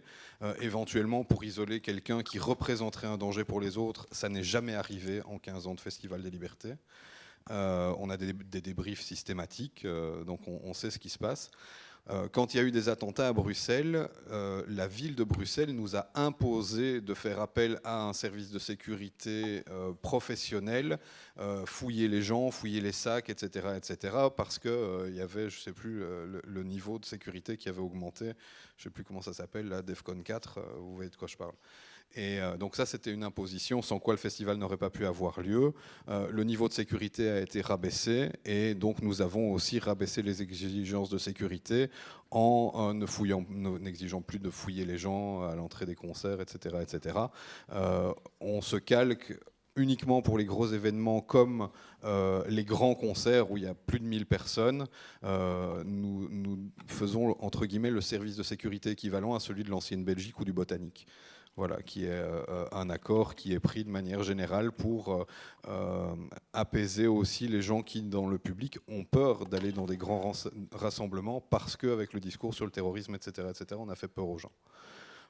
Speaker 2: éventuellement pour isoler quelqu'un qui représenterait un danger pour les autres. Ça n'est jamais arrivé en 15 ans de Festival des Libertés. On a des débriefs systématiques, donc on sait ce qui se passe. Quand il y a eu des attentats à Bruxelles, la ville de Bruxelles nous a imposé de faire appel à un service de sécurité professionnel, fouiller les gens, fouiller les sacs, etc., parce qu'il y avait, je ne sais plus, le niveau de sécurité qui avait augmenté. Je ne sais plus comment ça s'appelle, la DEFCON 4, vous voyez de quoi je parle. Et donc ça, c'était une imposition sans quoi le festival n'aurait pas pu avoir lieu. Le niveau de sécurité a été rabaissé et donc nous avons aussi rabaissé les exigences de sécurité en n'exigeant plus de fouiller les gens à l'entrée des concerts, etc. On se calque uniquement pour les gros événements comme les grands concerts où il y a plus de 1000 personnes. Nous faisons, entre guillemets, le service de sécurité équivalent à celui de l'ancienne Belgique ou du Botanique. Voilà, qui est un accord qui est pris de manière générale pour apaiser aussi les gens qui, dans le public, ont peur d'aller dans des grands rassemblements parce qu'avec le discours sur le terrorisme, etc., on a fait peur aux gens.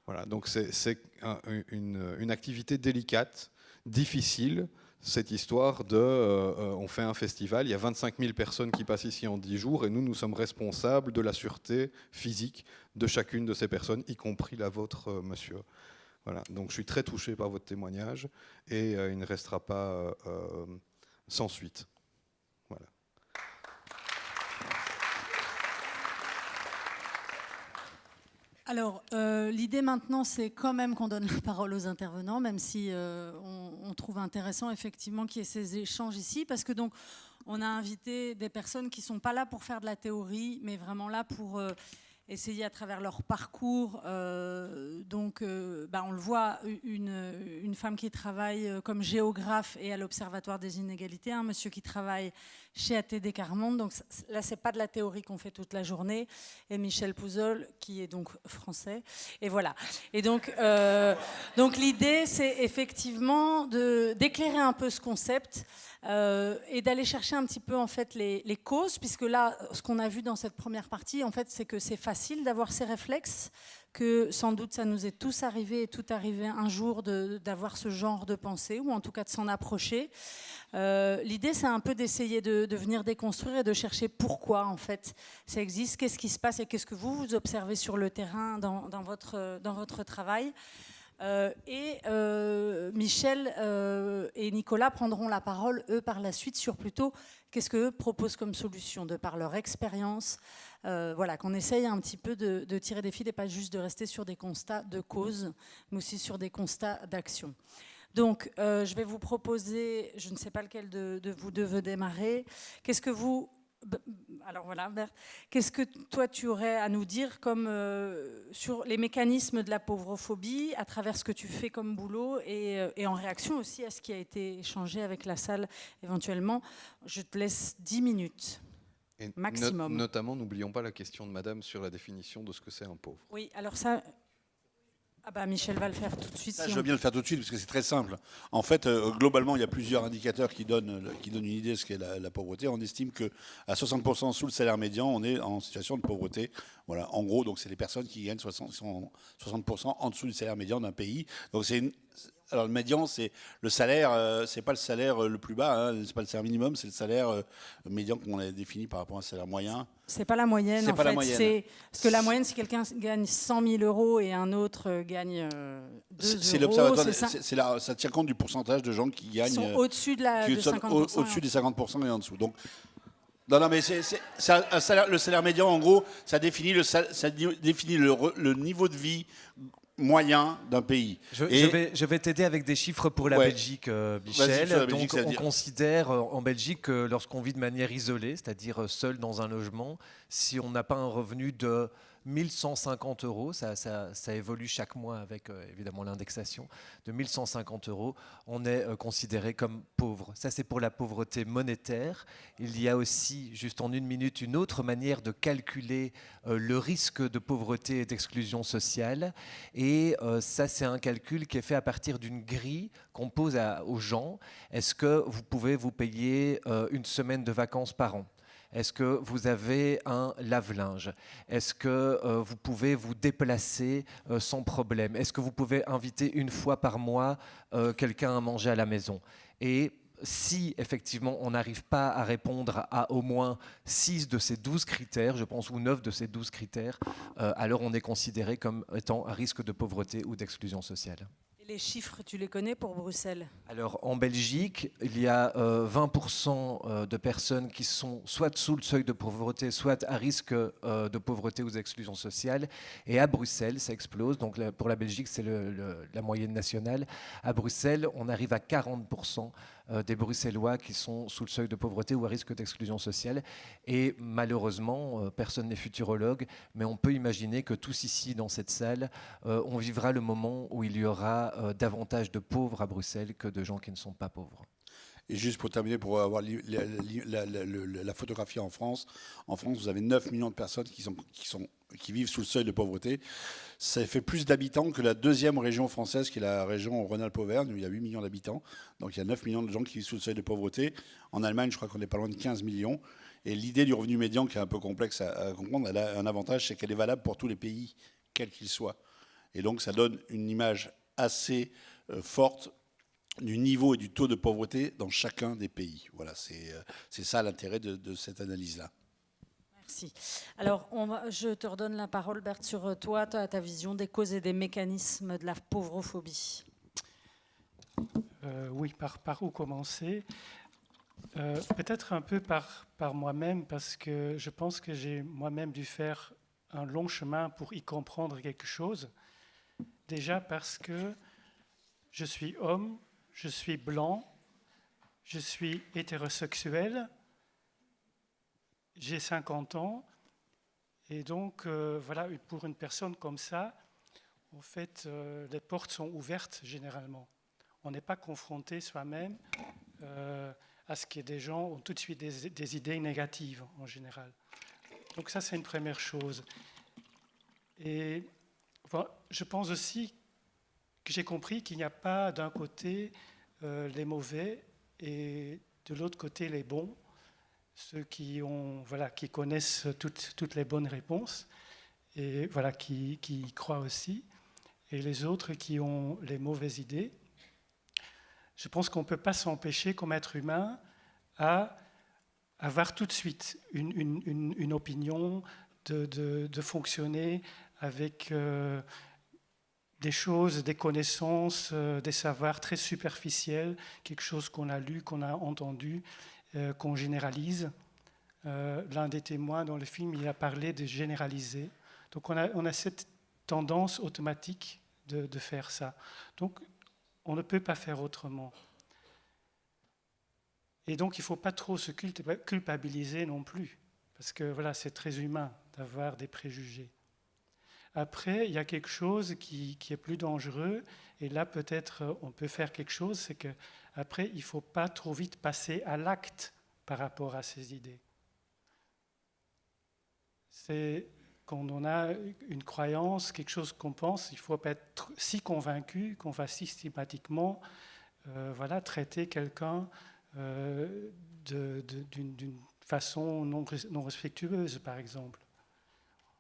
Speaker 2: Voilà, donc c'est une activité délicate, difficile, cette histoire de on fait un festival, il y a 25 000 personnes qui passent ici en 10 jours et nous sommes responsables de la sûreté physique de chacune de ces personnes, y compris la vôtre, monsieur. Voilà, donc je suis très touché par votre témoignage et il ne restera pas sans suite. Voilà.
Speaker 1: Alors, l'idée maintenant, c'est quand même qu'on donne la parole aux intervenants, même si on trouve intéressant effectivement qu'il y ait ces échanges ici, parce que donc on a invité des personnes qui ne sont pas là pour faire de la théorie, mais vraiment là pour essayer à travers leur parcours. Donc, on le voit, une femme qui travaille comme géographe et à l'Observatoire des inégalités, un monsieur qui travaille chez ATD Quart Monde. Donc là, c'est pas de la théorie qu'on fait toute la journée. Et Michel Pouzol, qui est donc français. Et voilà. Et donc l'idée, c'est effectivement d'éclairer un peu ce concept. Et d'aller chercher un petit peu en fait les causes, puisque là, ce qu'on a vu dans cette première partie, en fait, c'est que c'est facile d'avoir ces réflexes, que sans doute ça nous est tous arrivé et tout arrivé un jour d'avoir ce genre de pensée, ou en tout cas de s'en approcher. L'idée, c'est un peu d'essayer de venir déconstruire et de chercher pourquoi en fait ça existe, qu'est-ce qui se passe et qu'est-ce que vous observez sur le terrain dans votre travail. Michel et Nicolas prendront la parole, eux, par la suite, sur plutôt qu'est-ce qu'eux proposent comme solution, de par leur expérience. Voilà, qu'on essaye un petit peu de tirer des fils et pas juste de rester sur des constats de cause, mais aussi sur des constats d'action. Donc, je vais vous proposer, je ne sais pas lequel de vous deux veut démarrer. Qu'est-ce que vous... Alors voilà, Berthe, qu'est-ce que toi tu aurais à nous dire comme, sur les mécanismes de la pauvrophobie à travers ce que tu fais comme boulot et en réaction aussi à ce qui a été échangé avec la salle éventuellement. Je te laisse 10 minutes
Speaker 2: et
Speaker 1: maximum.
Speaker 2: Notamment, n'oublions pas la question de madame sur la définition de ce que c'est un pauvre.
Speaker 1: Oui, alors ça... Ah bah Michel va le faire tout de suite.
Speaker 6: Ça, je veux bien le faire tout de suite parce que c'est très simple. En fait, globalement, il y a plusieurs indicateurs qui donnent une idée de ce qu'est la pauvreté. On estime qu'à 60% sous le salaire médian, on est en situation de pauvreté. Voilà, en gros, donc c'est les personnes qui gagnent 60% en dessous du salaire médian d'un pays. Donc alors le médian, c'est le salaire, c'est pas le salaire le plus bas, hein, c'est pas le salaire minimum, c'est le salaire médian qu'on a défini par rapport à un salaire moyen.
Speaker 1: C'est pas la moyenne,
Speaker 6: c'est
Speaker 1: en
Speaker 6: pas
Speaker 1: fait.
Speaker 6: La moyenne.
Speaker 1: Parce que la moyenne, si quelqu'un gagne 100 000 euros et un autre gagne 2 euros,
Speaker 6: ça tient compte du pourcentage de gens qui gagnent...
Speaker 1: Ils sont au-dessus de 50%.
Speaker 6: Au-dessus des 50% et en dessous. Donc, non, mais le salaire médian, en gros, ça définit le niveau de vie moyen d'un pays.
Speaker 3: Je vais t'aider avec des chiffres pour la Belgique, Michel. Donc, on considère en Belgique que lorsqu'on vit de manière isolée, c'est-à-dire seul dans un logement, si on n'a pas un revenu de 1150 euros, ça évolue chaque mois avec évidemment l'indexation, de 1150 euros, on est considéré comme pauvre. Ça, c'est pour la pauvreté monétaire. Il y a aussi, juste en une minute, une autre manière de calculer le risque de pauvreté et d'exclusion sociale. Et ça, c'est un calcul qui est fait à partir d'une grille qu'on pose aux gens. Est-ce que vous pouvez vous payer une semaine de vacances par an ? Est-ce que vous avez un lave-linge? Est-ce que vous pouvez vous déplacer sans problème? Est-ce que vous pouvez inviter une fois par mois quelqu'un à manger à la maison? Et si effectivement on n'arrive pas à répondre à au moins 6 de ces 12 critères, je pense, ou 9 de ces 12 critères, alors on est considéré comme étant à risque de pauvreté ou d'exclusion sociale.
Speaker 1: Les chiffres, tu les connais pour Bruxelles?
Speaker 3: Alors, en Belgique, il y a 20% de personnes qui sont soit sous le seuil de pauvreté, soit à risque de pauvreté ou d'exclusion sociale. Et à Bruxelles, ça explose. Donc, pour la Belgique, c'est la moyenne nationale. À Bruxelles, on arrive à 40% des Bruxellois qui sont sous le seuil de pauvreté ou à risque d'exclusion sociale. Et malheureusement, personne n'est futurologue, mais on peut imaginer que tous ici, dans cette salle, on vivra le moment où il y aura davantage de pauvres à Bruxelles que de gens qui ne sont pas pauvres.
Speaker 6: Et juste pour terminer, pour avoir la photographie en France, vous avez 9 millions de personnes qui vivent sous le seuil de pauvreté. Ça fait plus d'habitants que la deuxième région française, qui est la région Rhône-Alpes-Auvergne, où il y a 8 millions d'habitants. Donc il y a 9 millions de gens qui vivent sous le seuil de pauvreté. En Allemagne, je crois qu'on est pas loin de 15 millions. Et l'idée du revenu médian, qui est un peu complexe à comprendre, elle a un avantage, c'est qu'elle est valable pour tous les pays, quels qu'ils soient. Et donc ça donne une image assez forte du niveau et du taux de pauvreté dans chacun des pays. Voilà, c'est ça l'intérêt de cette analyse-là.
Speaker 1: Merci. Alors, je te redonne la parole, Berthe, sur toi, ta vision des causes et des mécanismes de la pauvrophobie.
Speaker 5: Oui, par où commencer? Peut-être un peu par moi-même, parce que je pense que j'ai moi-même dû faire un long chemin pour y comprendre quelque chose. Déjà parce que je suis homme, je suis blanc, je suis hétérosexuel, j'ai 50 ans Et donc, voilà, pour une personne comme ça, en fait, les portes sont ouvertes généralement. On n'est pas confronté soi-même à ce que des gens ont tout de suite des idées négatives en général. Donc ça, c'est une première chose. Et voilà, je pense aussi que j'ai compris qu'il n'y a pas d'un côté les mauvais et de l'autre côté les bons, ceux qui connaissent toutes les bonnes réponses et voilà, qui y croient aussi, et les autres qui ont les mauvaises idées. Je pense qu'on ne peut pas s'empêcher, comme être humain, à avoir tout de suite une opinion, de fonctionner avec des choses, des connaissances, des savoirs très superficiels, quelque chose qu'on a lu, qu'on a entendu, qu'on généralise. L'un des témoins dans le film, il a parlé de généraliser. Donc on a cette tendance automatique de faire ça. Donc on ne peut pas faire autrement. Et donc il ne faut pas trop se culpabiliser non plus, parce que voilà, c'est très humain d'avoir des préjugés. Après, il y a quelque chose qui est plus dangereux, et là peut-être on peut faire quelque chose, c'est qu'après il ne faut pas trop vite passer à l'acte par rapport à ces idées. C'est quand on a une croyance, quelque chose qu'on pense, il ne faut pas être si convaincu qu'on va systématiquement traiter quelqu'un d'une façon non respectueuse, par exemple.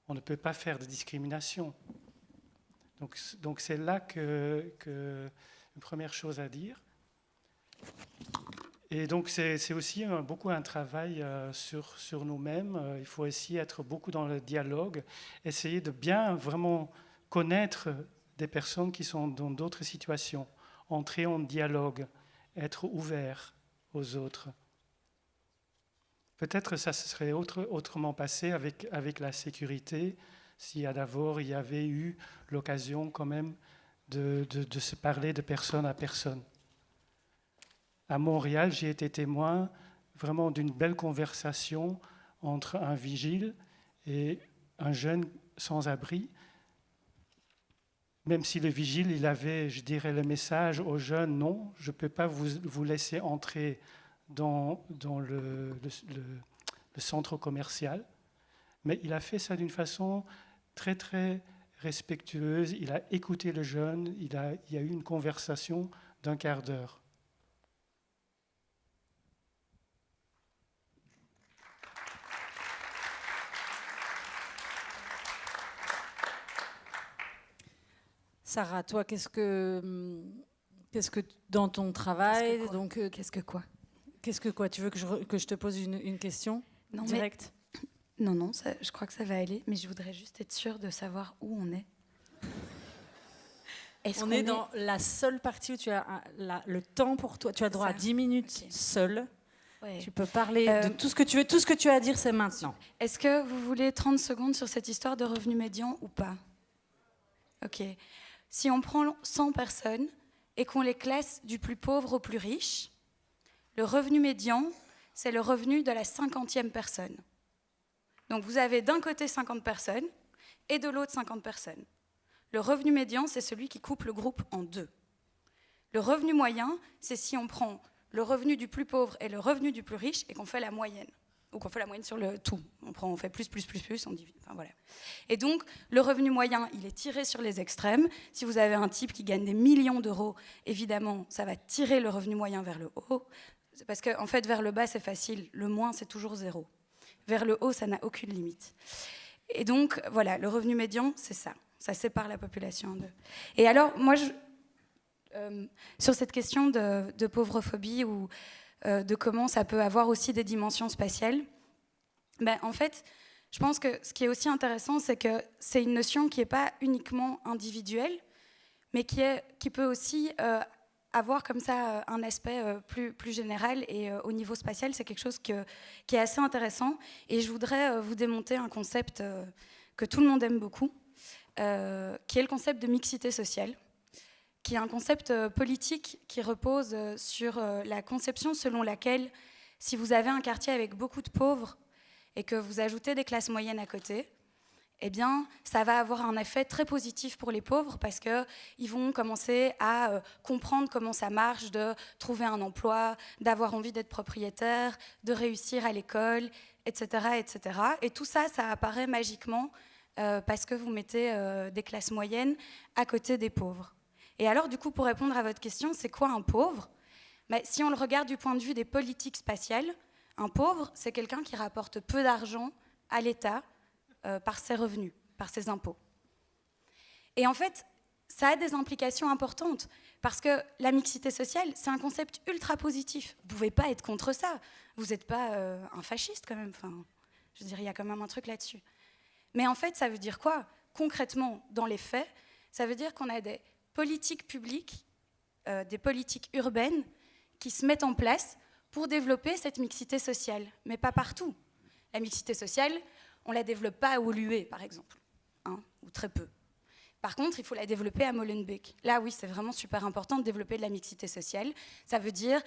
Speaker 5: On ne peut pas faire de discrimination. Donc c'est là que une première chose à dire. Et donc c'est aussi beaucoup un travail sur nous-mêmes. Il faut essayer d'être beaucoup dans le dialogue, essayer de bien vraiment connaître des personnes qui sont dans d'autres situations, entrer en dialogue, être ouvert aux autres. Peut-être ça se serait autrement passé avec la sécurité, si d'abord il y avait eu l'occasion quand même de se parler de personne à personne. À Montréal, j'ai été témoin vraiment d'une belle conversation entre un vigile et un jeune sans-abri. Même si le vigile, il avait, je dirais, le message aux jeunes, non, je ne peux pas vous laisser entrer dans le centre commercial. Mais il a fait ça d'une façon très, très respectueuse. Il a écouté le jeune, il y a eu une conversation d'1 quart d'heure.
Speaker 1: Sarah, toi, qu'est-ce que dans ton travail,
Speaker 4: Qu'est-ce que quoi?
Speaker 1: Qu'est-ce que quoi? Tu veux que je te pose une question directe?
Speaker 4: Non, je crois que ça va aller, mais je voudrais juste être sûre de savoir où on est.
Speaker 1: On est dans la seule partie où tu as le temps pour toi. Tu as droit à 10 minutes seule. Ouais. Tu peux parler de tout ce que tu veux. Tout ce que tu as à dire, c'est maintenant.
Speaker 4: Est-ce que vous voulez 30 secondes sur cette histoire de revenu médian ou pas? Ok. Si on prend 100 personnes et qu'on les classe du plus pauvre au plus riche, le revenu médian, c'est le revenu de la 50e personne. Donc vous avez d'un côté 50 personnes et de l'autre 50 personnes. Le revenu médian, c'est celui qui coupe le groupe en deux. Le revenu moyen, c'est si on prend le revenu du plus pauvre et le revenu du plus riche et qu'on fait la moyenne. Ou qu'on fait la moyenne sur le tout. On fait plus, on divise. Enfin, voilà. Et donc, le revenu moyen, il est tiré sur les extrêmes. Si vous avez un type qui gagne des millions d'euros, évidemment, ça va tirer le revenu moyen vers le haut. Parce qu'en fait, vers le bas, c'est facile. Le moins, c'est toujours 0. Vers le haut, ça n'a aucune limite. Et donc, voilà, le revenu médian, c'est ça. Ça sépare la population en deux. Et alors, moi, sur cette question de pauvrophobie ou de comment ça peut avoir aussi des dimensions spatiales, en fait, je pense que ce qui est aussi intéressant, c'est que c'est une notion qui n'est pas uniquement individuelle, mais qui peut aussi avoir comme ça un aspect plus général. Et au niveau spatial, c'est quelque chose qui est assez intéressant. Et je voudrais vous démonter un concept que tout le monde aime beaucoup, qui est le concept de mixité sociale, qui est un concept politique qui repose sur la conception selon laquelle, si vous avez un quartier avec beaucoup de pauvres et que vous ajoutez des classes moyennes à côté, eh bien, ça va avoir un effet très positif pour les pauvres parce qu'ils vont commencer à comprendre comment ça marche, de trouver un emploi, d'avoir envie d'être propriétaire, de réussir à l'école, etc., etc. Et tout ça, ça apparaît magiquement parce que vous mettez des classes moyennes à côté des pauvres. Et alors, du coup, pour répondre à votre question, c'est quoi un pauvre ? Si on le regarde du point de vue des politiques spatiales, un pauvre, c'est quelqu'un qui rapporte peu d'argent à l'État par ses revenus, par ses impôts. Et en fait, ça a des implications importantes, parce que la mixité sociale, c'est un concept ultra positif. Vous ne pouvez pas être contre ça. Vous n'êtes pas un fasciste quand même. Enfin, je veux dire, il y a quand même un truc là-dessus. Mais en fait, ça veut dire quoi ? Concrètement, dans les faits, ça veut dire qu'on a des politiques publiques, des politiques urbaines qui se mettent en place pour développer cette mixité sociale, mais pas partout. La mixité sociale, on ne la développe pas à Woluwe, par exemple, hein, ou très peu. Par contre, il faut la développer à Molenbeek. Là, oui, c'est vraiment super important de développer de la mixité sociale. Ça veut dire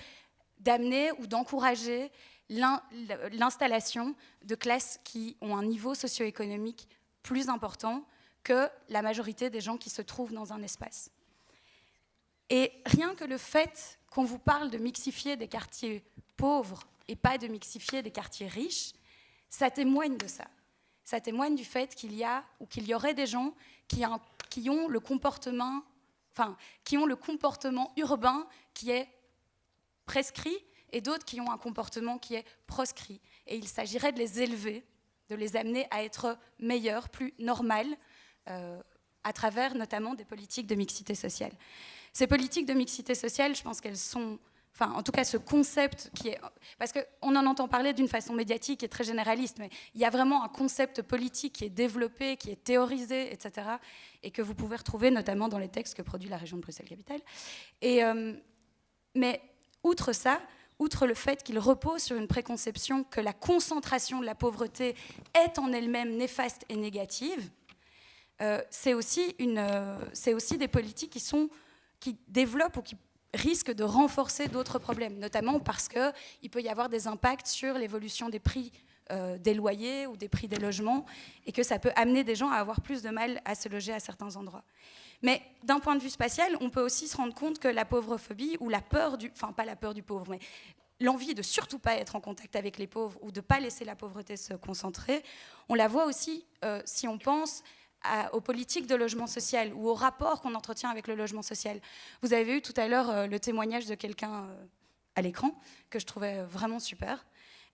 Speaker 4: d'amener ou d'encourager l'installation de classes qui ont un niveau socio-économique plus important que la majorité des gens qui se trouvent dans un espace. Et rien que le fait qu'on vous parle de mixifier des quartiers pauvres et pas de mixifier des quartiers riches, ça témoigne de ça. Ça témoigne du fait qu'il y a ou qu'il y aurait des gens qui ont le comportement urbain qui est prescrit et d'autres qui ont un comportement qui est proscrit. Et il s'agirait de les élever, de les amener à être meilleurs, plus normales, à travers notamment des politiques de mixité sociale. Ces politiques de mixité sociale, je pense qu'elles sont... Enfin, en tout cas, ce concept qui est... Parce qu'on en entend parler d'une façon médiatique et très généraliste, mais il y a vraiment un concept politique qui est développé, qui est théorisé, etc., et que vous pouvez retrouver notamment dans les textes que produit la région de Bruxelles-Capitale. Mais outre ça, outre le fait qu'il repose sur une préconception que la concentration de la pauvreté est en elle-même néfaste et négative, c'est aussi des politiques qui développent ou qui risque de renforcer d'autres problèmes, notamment parce qu'il peut y avoir des impacts sur l'évolution des prix des loyers ou des prix des logements, et que ça peut amener des gens à avoir plus de mal à se loger à certains endroits. Mais d'un point de vue spatial, on peut aussi se rendre compte que la pauvrophobie, ou la peur pas la peur du pauvre, mais l'envie de surtout pas être en contact avec les pauvres ou de pas laisser la pauvreté se concentrer, on la voit aussi si on pense aux politiques de logement social ou au rapport qu'on entretient avec le logement social. Vous avez eu tout à l'heure le témoignage de quelqu'un à l'écran que je trouvais vraiment super.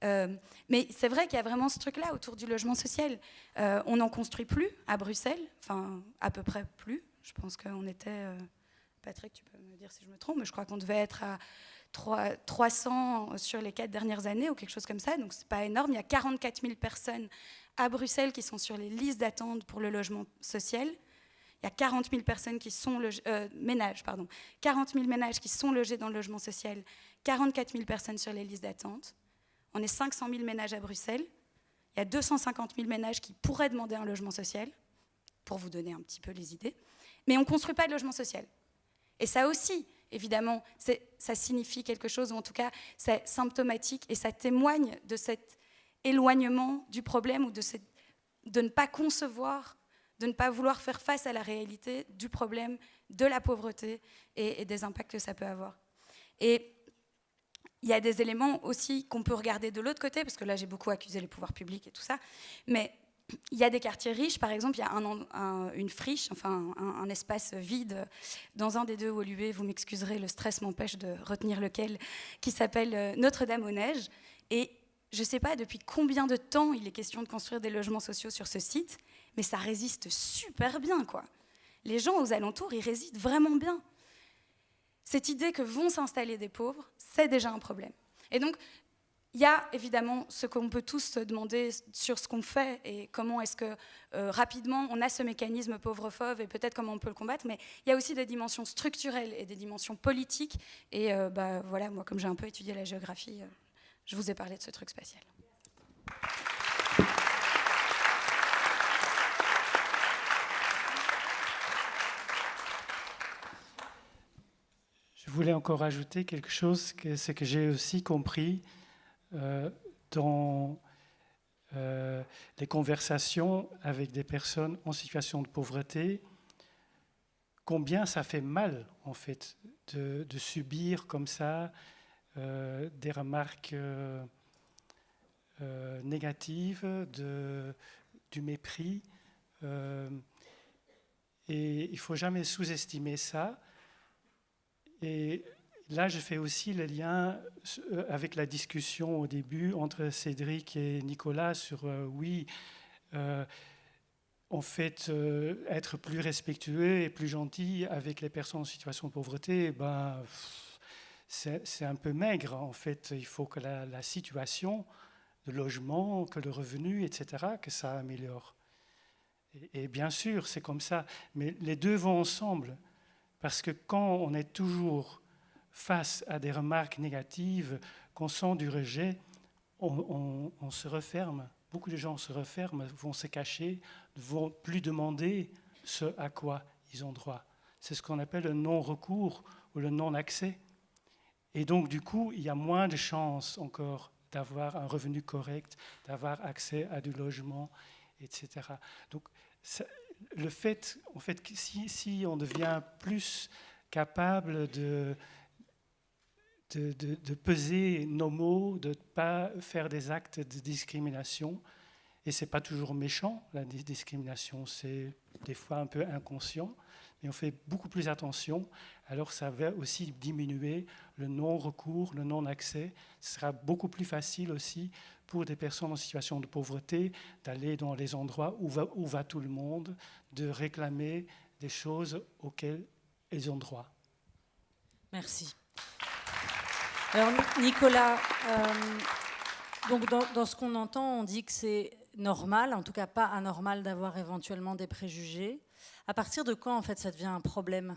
Speaker 4: Mais c'est vrai qu'il y a vraiment ce truc-là autour du logement social. On n'en construit plus à Bruxelles, enfin à peu près plus. Je pense qu'on était... Patrick, tu peux me dire si je me trompe, mais je crois qu'on devait être à 300 sur les 4 dernières années ou quelque chose comme ça, donc c'est pas énorme. Il y a 44 000 personnes à Bruxelles qui sont sur les listes d'attente pour le logement social. Il y a 40 000 personnes qui sont 40 000 ménages qui sont logés dans le logement social, 44 000 personnes sur les listes d'attente. On est 500 000 ménages à Bruxelles. Il y a 250 000 ménages qui pourraient demander un logement social, pour vous donner un petit peu les idées. Mais on ne construit pas de logement social. Et ça aussi, évidemment, ça signifie quelque chose, ou en tout cas, c'est symptomatique, et ça témoigne de cet éloignement du problème, ou de ne pas concevoir, de ne pas vouloir faire face à la réalité du problème de la pauvreté et des impacts que ça peut avoir. Et il y a des éléments aussi qu'on peut regarder de l'autre côté, parce que là, j'ai beaucoup accusé les pouvoirs publics et tout ça, mais il y a des quartiers riches, par exemple, il y a une friche, enfin un espace vide dans un des deux Woluwe, vous m'excuserez, le stress m'empêche de retenir lequel, qui s'appelle Notre-Dame-aux-Neiges. Et je ne sais pas depuis combien de temps il est question de construire des logements sociaux sur ce site, mais ça résiste super bien, quoi. Les gens aux alentours, ils résident vraiment bien. Cette idée que vont s'installer des pauvres, c'est déjà un problème. Et donc, il y a évidemment ce qu'on peut tous se demander sur ce qu'on fait et comment est-ce que rapidement on a ce mécanisme pauvrophobe et peut-être comment on peut le combattre, mais il y a aussi des dimensions structurelles et des dimensions politiques. Et voilà, moi comme j'ai un peu étudié la géographie, je vous ai parlé de ce truc spatial.
Speaker 5: Je voulais encore ajouter quelque chose, c'est que j'ai aussi compris dans les conversations avec des personnes en situation de pauvreté, combien ça fait mal, en fait, de subir comme ça des remarques négatives, du mépris. Et il ne faut jamais sous-estimer ça. Et là, je fais aussi le lien avec la discussion au début entre Cédric et Nicolas sur en fait, être plus respectueux et plus gentil avec les personnes en situation de pauvreté, c'est un peu maigre. En fait, il faut que la situation, le logement, que le revenu, etc., que ça améliore. Et bien sûr, c'est comme ça. Mais les deux vont ensemble. Parce que quand on est toujours face à des remarques négatives, qu'on sent du rejet, on se referme. Beaucoup de gens se referment, vont se cacher, ne vont plus demander ce à quoi ils ont droit. C'est ce qu'on appelle le non-recours ou le non-accès. Et donc, du coup, il y a moins de chances encore d'avoir un revenu correct, d'avoir accès à du logement, etc. Donc, le fait, en fait, si on devient plus capable de peser nos mots, de ne pas faire des actes de discrimination. Et ce n'est pas toujours méchant, la discrimination, c'est des fois un peu inconscient, mais on fait beaucoup plus attention. Alors ça va aussi diminuer le non-recours, le non-accès. Ce sera beaucoup plus facile aussi pour des personnes en situation de pauvreté d'aller dans les endroits où va tout le monde, de réclamer des choses auxquelles ils ont droit.
Speaker 1: Merci. Alors Nicolas, donc dans ce qu'on entend, on dit que c'est normal, en tout cas pas anormal, d'avoir éventuellement des préjugés. À partir de quand, en fait, ça devient un problème ?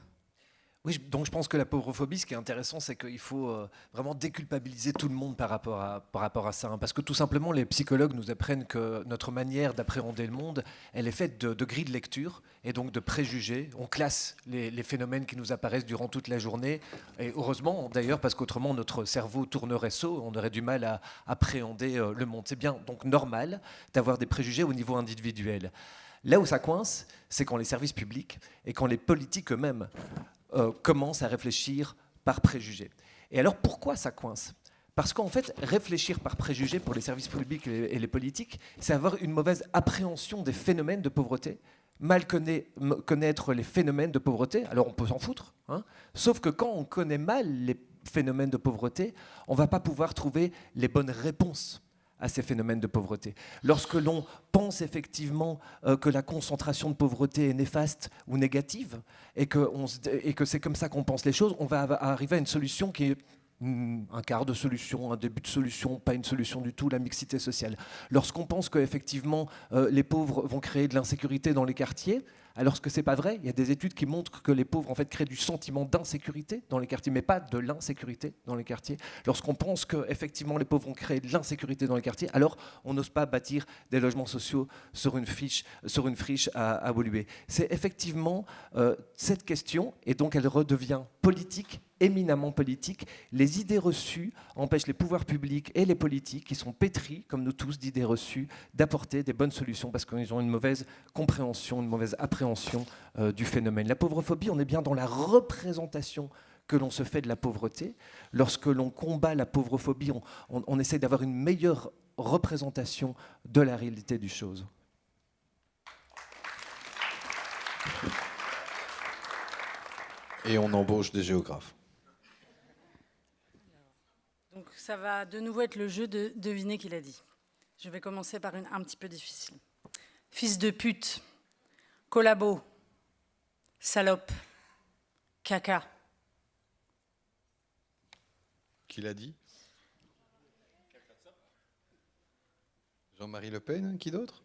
Speaker 3: Oui, donc je pense que la pauvrophobie, ce qui est intéressant, c'est qu'il faut vraiment déculpabiliser tout le monde par rapport à ça. Parce que tout simplement, les psychologues nous apprennent que notre manière d'appréhender le monde, elle est faite de grilles de lecture et donc de préjugés. On classe les phénomènes qui nous apparaissent durant toute la journée. Et heureusement, d'ailleurs, parce qu'autrement, notre cerveau tournerait saut, on aurait du mal à appréhender le monde. C'est bien donc normal d'avoir des préjugés au niveau individuel. Là où ça coince, c'est quand les services publics et quand les politiques eux-mêmes commencent à réfléchir par préjugés. Et alors pourquoi ça coince ? Parce qu'en fait, réfléchir par préjugés pour les services publics et les politiques, c'est avoir une mauvaise appréhension des phénomènes de pauvreté, mal connaître les phénomènes de pauvreté, alors on peut s'en foutre, hein, sauf que quand on connaît mal les phénomènes de pauvreté, on ne va pas pouvoir trouver les bonnes réponses à ces phénomènes de pauvreté. Lorsque l'on pense effectivement que la concentration de pauvreté est néfaste ou négative, et que c'est comme ça qu'on pense les choses, on va arriver à une solution qui est un quart de solution, un début de solution, pas une solution du tout, la mixité sociale. Lorsqu'on pense qu'effectivement les pauvres vont créer de l'insécurité dans les quartiers, alors que ce n'est pas vrai, il y a des études qui montrent que les pauvres en fait, créent du sentiment d'insécurité dans les quartiers, mais pas de l'insécurité dans les quartiers. Lorsqu'on pense qu'effectivement les pauvres vont créer de l'insécurité dans les quartiers, alors on n'ose pas bâtir des logements sociaux sur une friche à Woluwe. C'est effectivement cette question, et donc elle redevient politique, éminemment politique. Les idées reçues empêchent les pouvoirs publics et les politiques, qui sont pétris, comme nous tous, d'idées reçues, d'apporter des bonnes solutions parce qu'ils ont une mauvaise compréhension, une mauvaise appréhension du phénomène. La pauvrophobie, on est bien dans la représentation que l'on se fait de la pauvreté. Lorsque l'on combat la pauvrophobie, on essaie d'avoir une meilleure représentation de la réalité des choses.
Speaker 2: Et on embauche des géographes.
Speaker 1: Donc ça va de nouveau être le jeu de deviner qui l'a dit. Je vais commencer par une un petit peu difficile. Fils de pute, collabo, salope, caca.
Speaker 2: Qui l'a dit ? Jean-Marie Le Pen, qui d'autre ?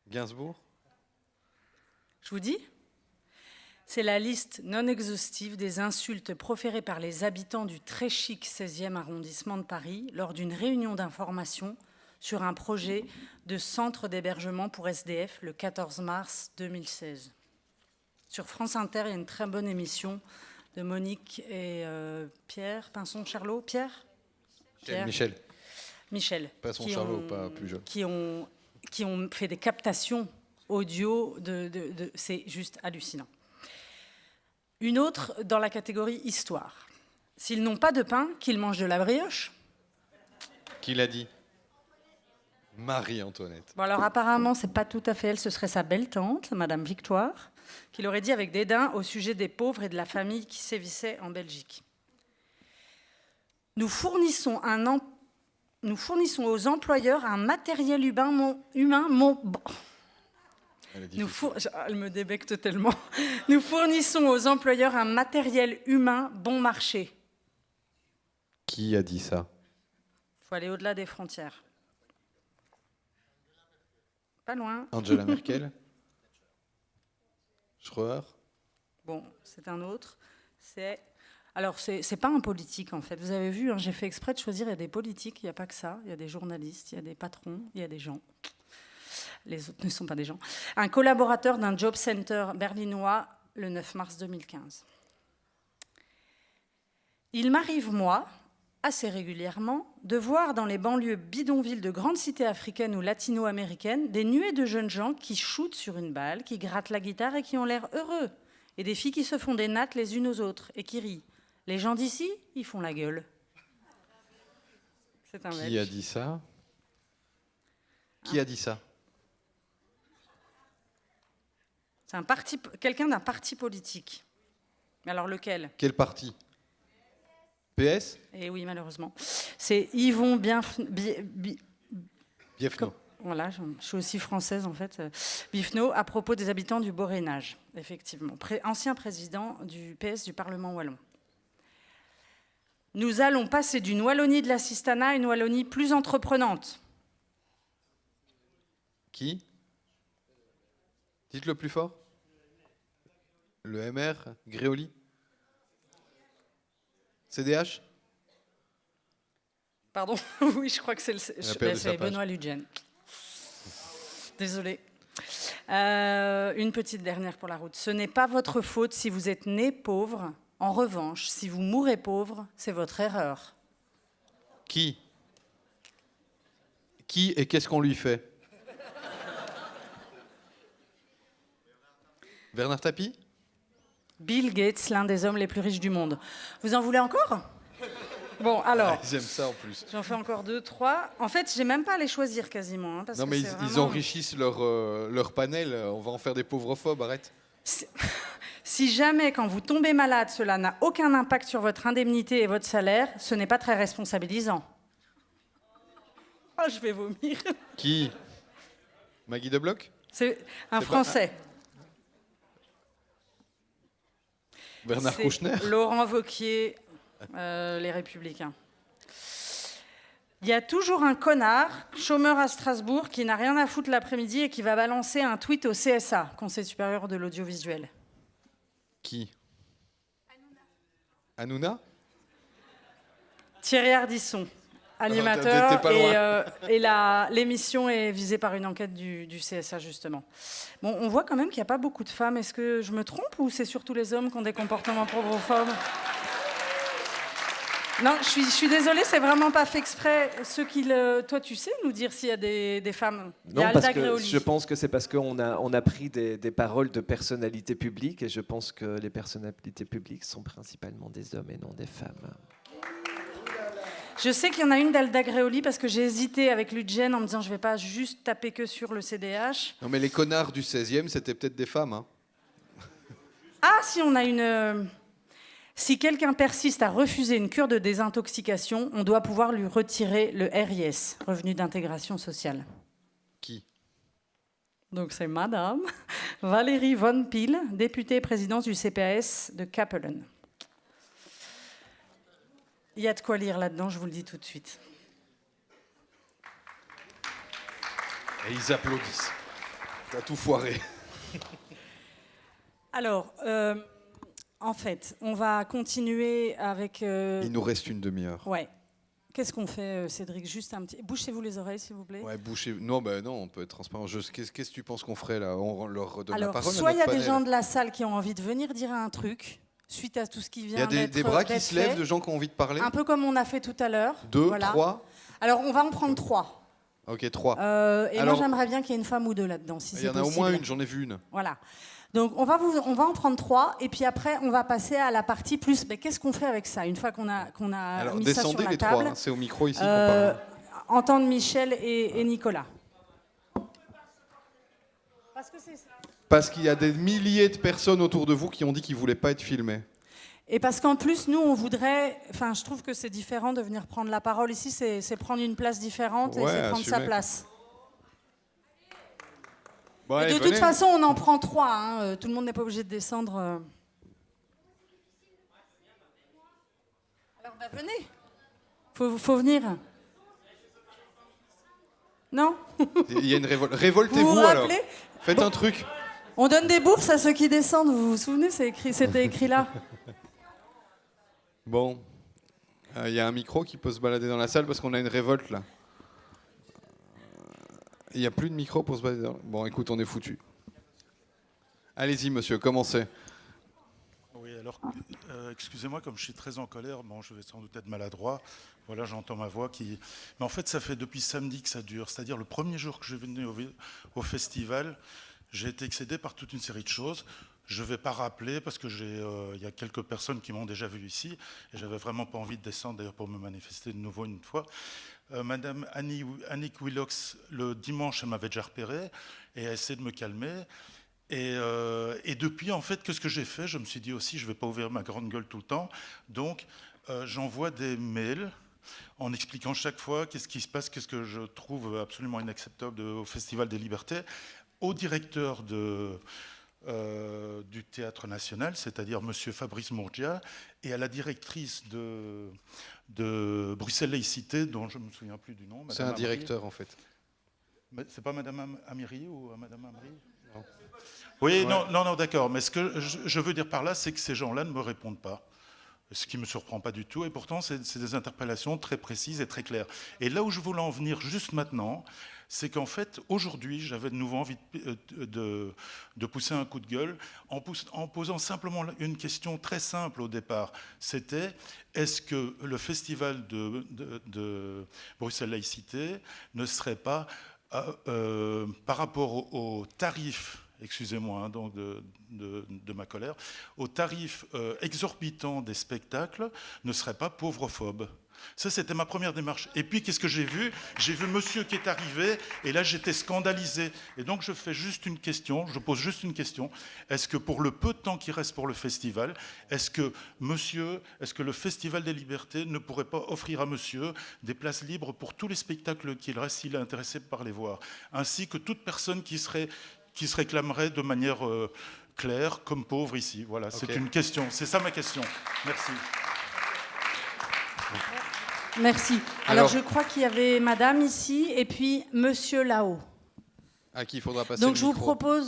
Speaker 2: Gainsbourg.
Speaker 1: Je vous dis ? C'est la liste non exhaustive des insultes proférées par les habitants du très chic 16e arrondissement de Paris lors d'une réunion d'information sur un projet de centre d'hébergement pour SDF le 14 mars 2016. Sur France Inter, il y a une très bonne émission de Monique et Pierre Pinson-Charlot. Pierre ?
Speaker 2: Michel.
Speaker 1: Michel,
Speaker 2: Pas son Charlot, pas plus jeune.
Speaker 1: qui ont fait des captations audio, c'est juste hallucinant. Une autre dans la catégorie histoire. S'ils n'ont pas de pain, qu'ils mangent de la brioche.
Speaker 2: Qui l'a dit? Marie-Antoinette.
Speaker 1: Bon, alors apparemment, c'est pas tout à fait elle, ce serait sa belle-tante, Madame Victoire, qui l'aurait dit avec dédain au sujet des pauvres et de la famille qui sévissait en Belgique. Nous fournissons aux employeurs un matériel humain elle me débecte tellement. Nous fournissons aux employeurs un matériel humain bon marché.
Speaker 2: Qui a dit ça?
Speaker 1: Il faut aller au-delà des frontières. Pas loin.
Speaker 2: Angela Merkel? Schröer?
Speaker 1: Bon, c'est un autre. Alors, c'est pas un politique, en fait. Vous avez vu, hein, j'ai fait exprès de choisir, il y a des politiques, il n'y a pas que ça. Il y a des journalistes, il y a des patrons, il y a des gens. Les autres ne sont pas des gens. Un collaborateur d'un job center berlinois le 9 mars 2015. Il m'arrive, moi, assez régulièrement, de voir dans les banlieues bidonvilles de grandes cités africaines ou latino-américaines des nuées de jeunes gens qui shootent sur une balle, qui grattent la guitare et qui ont l'air heureux. Et des filles qui se font des nattes les unes aux autres et qui rient. Les gens d'ici, ils font la gueule. C'est un
Speaker 2: Qui a dit ça? Qui a dit ça?
Speaker 1: C'est quelqu'un d'un parti politique. Mais alors lequel?
Speaker 2: Quel parti? PS?
Speaker 1: Eh oui, malheureusement. C'est Yvon
Speaker 2: Biefno.
Speaker 1: Voilà, je suis aussi française en fait. Biefno, à propos des habitants du Borénage, effectivement. Ancien président du PS du Parlement wallon. Nous allons passer d'une Wallonie de l'assistanat à une Wallonie plus entreprenante.
Speaker 2: Qui? Dites-le plus fort. Le MR, Gréoli? CDH?
Speaker 1: Pardon, oui, je crois que c'est Benoît Ludgen. Désolée. Une petite dernière pour la route. Ce n'est pas votre faute si vous êtes né pauvre. En revanche, si vous mourrez pauvre, c'est votre erreur.
Speaker 2: Qui? Qui et qu'est-ce qu'on lui fait? Bernard Tapie?
Speaker 1: Bill Gates, l'un des hommes les plus riches du monde. Vous en voulez encore? Bon, alors.
Speaker 2: J'aime ça en plus.
Speaker 1: J'en fais encore 2, 3. En fait, j'ai même pas à les choisir quasiment. Hein, parce
Speaker 2: non,
Speaker 1: que
Speaker 2: mais
Speaker 1: vraiment...
Speaker 2: ils enrichissent leur panel. On va en faire des pauvrophobes, arrête.
Speaker 1: Si jamais, quand vous tombez malade, cela n'a aucun impact sur votre indemnité et votre salaire, ce n'est pas très responsabilisant. Oh, je vais vomir.
Speaker 2: Qui? Maggie Debloc?
Speaker 1: C'est un Français.
Speaker 2: Bernard Kouchner?
Speaker 1: Laurent Wauquiez, les Républicains. Il y a toujours un connard, chômeur à Strasbourg, qui n'a rien à foutre l'après-midi et qui va balancer un tweet au CSA, Conseil supérieur de l'audiovisuel.
Speaker 2: Qui? Hanouna?
Speaker 1: Thierry Ardisson, animateur. Et l'émission est visée par une enquête du CSA, justement. Bon, on voit quand même qu'il n'y a pas beaucoup de femmes. Est-ce que je me trompe ou c'est surtout les hommes qui ont des comportements pauvrophobes? Non, je suis désolée, c'est vraiment pas fait exprès. Toi, tu sais nous dire s'il y a des femmes?
Speaker 3: Non, parce que je pense que c'est parce qu'on a pris des paroles de personnalités publiques et je pense que les personnalités publiques sont principalement des hommes et non des femmes.
Speaker 1: Je sais qu'il y en a une d'Alda Gréoli parce que j'ai hésité avec Ludgen en me disant je vais pas juste taper que sur le CDH.
Speaker 2: Non, mais les connards du 16e, c'était peut-être des femmes. Hein.
Speaker 1: Ah, si on a une... Si quelqu'un persiste à refuser une cure de désintoxication, on doit pouvoir lui retirer le RIS, revenu d'intégration sociale.
Speaker 2: Qui?
Speaker 1: Donc c'est Madame Valérie Von Pil, députée et présidente du CPAS de Kapellen. Il y a de quoi lire là-dedans, je vous le dis tout de suite.
Speaker 2: Et ils applaudissent. T'as tout foiré.
Speaker 1: Alors... en fait, on va continuer avec...
Speaker 2: Il nous reste une demi-heure.
Speaker 1: Ouais. Qu'est-ce qu'on fait, Cédric? Juste un petit... Bouchez-vous les oreilles, s'il vous plaît.
Speaker 2: Ouais, bouchez... Non, on peut être transparent. Qu'est-ce que tu penses qu'on ferait, là? On leur redonne la parole?
Speaker 1: Soit il y a des gens de la salle qui ont envie de venir dire un truc, suite à tout ce qui vient d'être...
Speaker 2: Il y a des bras qui se lèvent, de gens qui ont envie de parler?
Speaker 1: Un peu comme on a fait tout à l'heure.
Speaker 2: 2, 3...
Speaker 1: Alors, on va en prendre 3.
Speaker 2: Ok, 3.
Speaker 1: Et moi, j'aimerais bien qu'il y ait une femme ou 2 là-dedans, si c'est possible.
Speaker 2: Il y en a au moins une, j'en ai vu une.
Speaker 1: Voilà. Donc, on va en prendre 3, et puis après, on va passer à la partie plus. Mais qu'est-ce qu'on fait avec ça, une fois qu'on a
Speaker 2: Alors,
Speaker 1: mis ça sur
Speaker 2: descendez
Speaker 1: la
Speaker 2: les
Speaker 1: table?
Speaker 2: 3, c'est au micro ici qu'on parle.
Speaker 1: Entendre Michel et Nicolas.
Speaker 2: Parce qu'il y a des milliers de personnes autour de vous qui ont dit qu'ils ne voulaient pas être filmés.
Speaker 1: Et parce qu'en plus, nous, on voudrait... Enfin, je trouve que c'est différent de venir prendre la parole ici, c'est prendre une place différente et c'est prendre sa place.
Speaker 2: Bon, allez,
Speaker 1: et de toute façon, on en prend 3. Hein. Tout le monde n'est pas obligé de descendre. Alors, venez. Faut venir. Non?
Speaker 2: Il y a une révolte. Révoltez-vous alors. Faites un truc.
Speaker 1: On donne des bourses à ceux qui descendent. Vous vous souvenez, c'était écrit là.
Speaker 2: Bon. Il y a un micro qui peut se balader dans la salle parce qu'on a une révolte là. Il n'y a plus de micro pour se balader dans... Bon, écoute, on est foutu. Allez-y, monsieur, commencez.
Speaker 13: Oui, alors, excusez-moi, comme je suis très en colère, bon, je vais sans doute être maladroit. Voilà, j'entends ma voix qui... Mais en fait, ça fait depuis samedi que ça dure. C'est-à-dire, le premier jour que je suis venu au festival, j'ai été excédé par toute une série de choses. Je ne vais pas rappeler parce que y a quelques personnes qui m'ont déjà vu ici et j'avais vraiment pas envie de descendre d'ailleurs pour me manifester de nouveau une fois. Madame Annick Willox, le dimanche, elle m'avait déjà repéré et a essayé de me calmer. Et depuis, en fait, qu'est-ce que j'ai fait? Je me suis dit aussi, je ne vais pas ouvrir ma grande gueule tout le temps. Donc, j'envoie des mails en expliquant chaque fois qu'est-ce qui se passe, qu'est-ce que je trouve absolument inacceptable au Festival des Libertés, au directeur du Théâtre National, c'est-à-dire Monsieur Fabrice Mourgia, et à la directrice de Bruxelles Laïcité, dont je ne me souviens plus du nom.
Speaker 2: C'est un directeur, en fait.
Speaker 13: C'est pas Madame Amiri ou Madame Amiri? Non. Oui, ouais. non, d'accord. Mais ce que je veux dire par là, c'est que ces gens-là ne me répondent pas. Ce qui ne me surprend pas du tout. Et pourtant, c'est des interpellations très précises et très claires. Et là où je voulais en venir juste maintenant, c'est qu'en fait, aujourd'hui, j'avais de nouveau envie de pousser un coup de gueule en posant simplement une question très simple au départ. C'était, est-ce que le festival de Bruxelles Laïcité ne serait pas, par rapport aux tarifs, excusez-moi hein, donc de ma colère, aux tarifs exorbitants des spectacles, ne serait pas pauvrophobe? Ça, c'était ma première démarche. Et puis, qu'est-ce que j'ai vu? J'ai vu monsieur qui est arrivé, et là, j'étais scandalisé. Et donc, je pose juste une question. Est-ce que pour le peu de temps qui reste pour le festival, est-ce que le Festival des Libertés ne pourrait pas offrir à monsieur des places libres pour tous les spectacles qu'il reste s'il est intéressé par les voir, ainsi que toute personne qui se réclamerait de manière claire comme pauvre ici? Voilà, okay. C'est une question. C'est ça ma question. Merci.
Speaker 1: Merci. Alors, je crois qu'il y avait madame ici et puis monsieur là-haut.
Speaker 2: À qui il faudra passer
Speaker 1: Donc,
Speaker 2: le
Speaker 1: je
Speaker 2: micro.
Speaker 1: vous propose,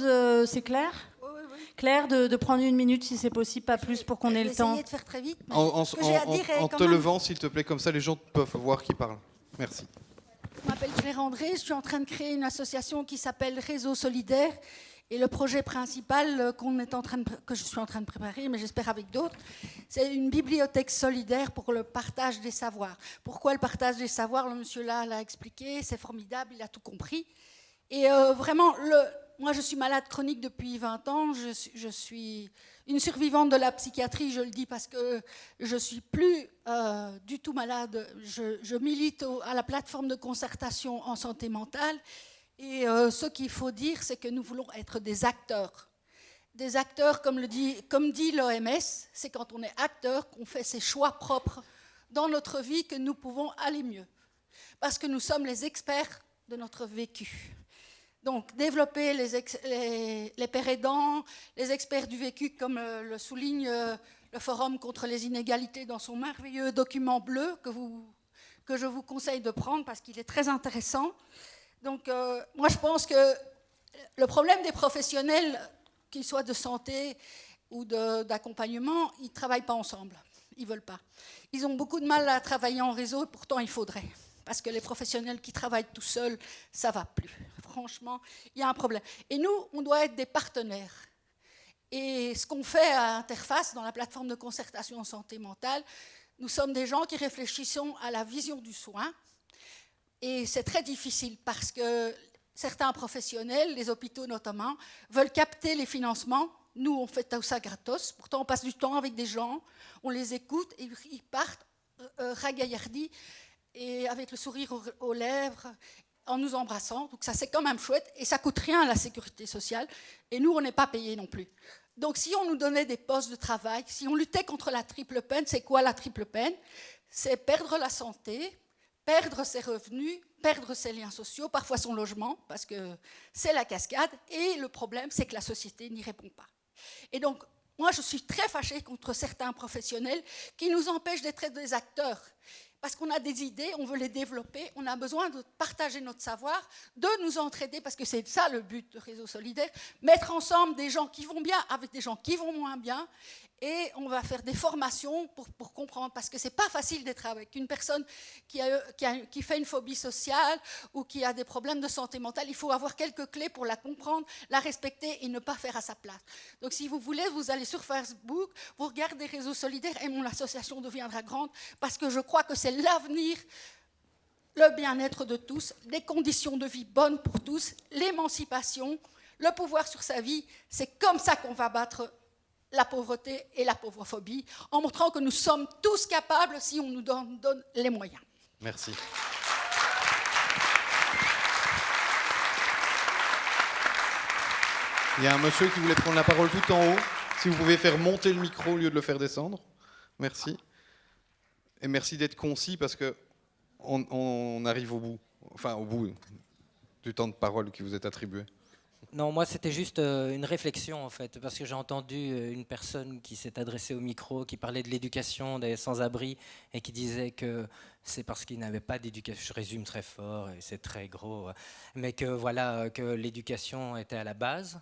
Speaker 1: c'est Claire? Oui. Claire, de prendre 1 minute si c'est possible, pas plus, pour qu'on ait le temps.
Speaker 8: Je vais essayer de faire très vite.
Speaker 2: En te levant, s'il te plaît, comme ça, les gens peuvent voir qui parle. Merci.
Speaker 14: Je m'appelle Claire André, je suis en train de créer une association qui s'appelle Réseau Solidaire. Et le projet principal que je suis en train de préparer, mais j'espère avec d'autres, c'est une bibliothèque solidaire pour le partage des savoirs. Pourquoi le partage des savoirs? Le monsieur là l'a expliqué, c'est formidable, il a tout compris. Et vraiment, moi je suis malade chronique depuis 20 ans, je suis une survivante de la psychiatrie, je le dis parce que je ne suis plus du tout malade. Je milite à la plateforme de concertation en santé mentale. Et ce qu'il faut dire, c'est que nous voulons être des acteurs. Des acteurs, comme dit l'OMS, c'est quand on est acteur qu'on fait ses choix propres dans notre vie que nous pouvons aller mieux. Parce que nous sommes les experts de notre vécu. Donc, développer les pères aidants, les experts du vécu, comme le souligne le Forum contre les inégalités dans son merveilleux document bleu que je vous conseille de prendre parce qu'il est très intéressant. Donc, moi, je pense que le problème des professionnels, qu'ils soient de santé ou d'accompagnement, ils ne travaillent pas ensemble. Ils ne veulent pas. Ils ont beaucoup de mal à travailler en réseau, et pourtant, il faudrait. Parce que les professionnels qui travaillent tout seuls, ça ne va plus. Franchement, il y a un problème. Et nous, on doit être des partenaires. Et ce qu'on fait à Interface, dans la plateforme de concertation en santé mentale, nous sommes des gens qui réfléchissons à la vision du soin, Et c'est très difficile parce que certains professionnels, les hôpitaux notamment, veulent capter les financements. Nous, on fait tout ça gratos. Pourtant, on passe du temps avec des gens, on les écoute et ils partent ragaillardis et avec le sourire aux lèvres, en nous embrassant. Donc ça, c'est quand même chouette et ça coûte rien à la sécurité sociale. Et nous, on n'est pas payés non plus. Donc si on nous donnait des postes de travail, si on luttait contre la triple peine, c'est quoi la triple peine? C'est perdre la santé, perdre ses revenus, perdre ses liens sociaux, parfois son logement, parce que c'est la cascade. Et le problème, c'est que la société n'y répond pas. Et donc, moi, je suis très fâchée contre certains professionnels qui nous empêchent d'être des acteurs. Parce qu'on a des idées, on veut les développer, on a besoin de partager notre savoir, de nous entraider, parce que c'est ça le but de Réseau Solidaire, mettre ensemble des gens qui vont bien avec des gens qui vont moins bien, et on va faire des formations pour comprendre, parce que c'est pas facile d'être avec une personne qui fait une phobie sociale ou qui a des problèmes de santé mentale. Il faut avoir quelques clés pour la comprendre, la respecter et ne pas faire à sa place. Donc si vous voulez, vous allez sur Facebook, vous regardez Réseau Solidaire et mon association deviendra grande, parce que je crois que c'est l'avenir, le bien-être de tous, des conditions de vie bonnes pour tous, l'émancipation, le pouvoir sur sa vie. C'est comme ça qu'on va battre la pauvreté et la pauvrophobie, en montrant que nous sommes tous capables si on nous donne les moyens.
Speaker 2: Merci. Il y a un monsieur qui voulait prendre la parole tout en haut. Si vous pouvez faire monter le micro au lieu de le faire descendre. Merci. Et merci d'être concis parce qu'on arrive au bout du temps de parole qui vous est attribué.
Speaker 15: Non, moi c'était juste une réflexion en fait, parce que j'ai entendu une personne qui s'est adressée au micro, qui parlait de l'éducation des sans-abri et qui disait que c'est parce qu'ils n'avaient pas d'éducation, je résume très fort et c'est très gros, mais que voilà, que l'éducation était à la base.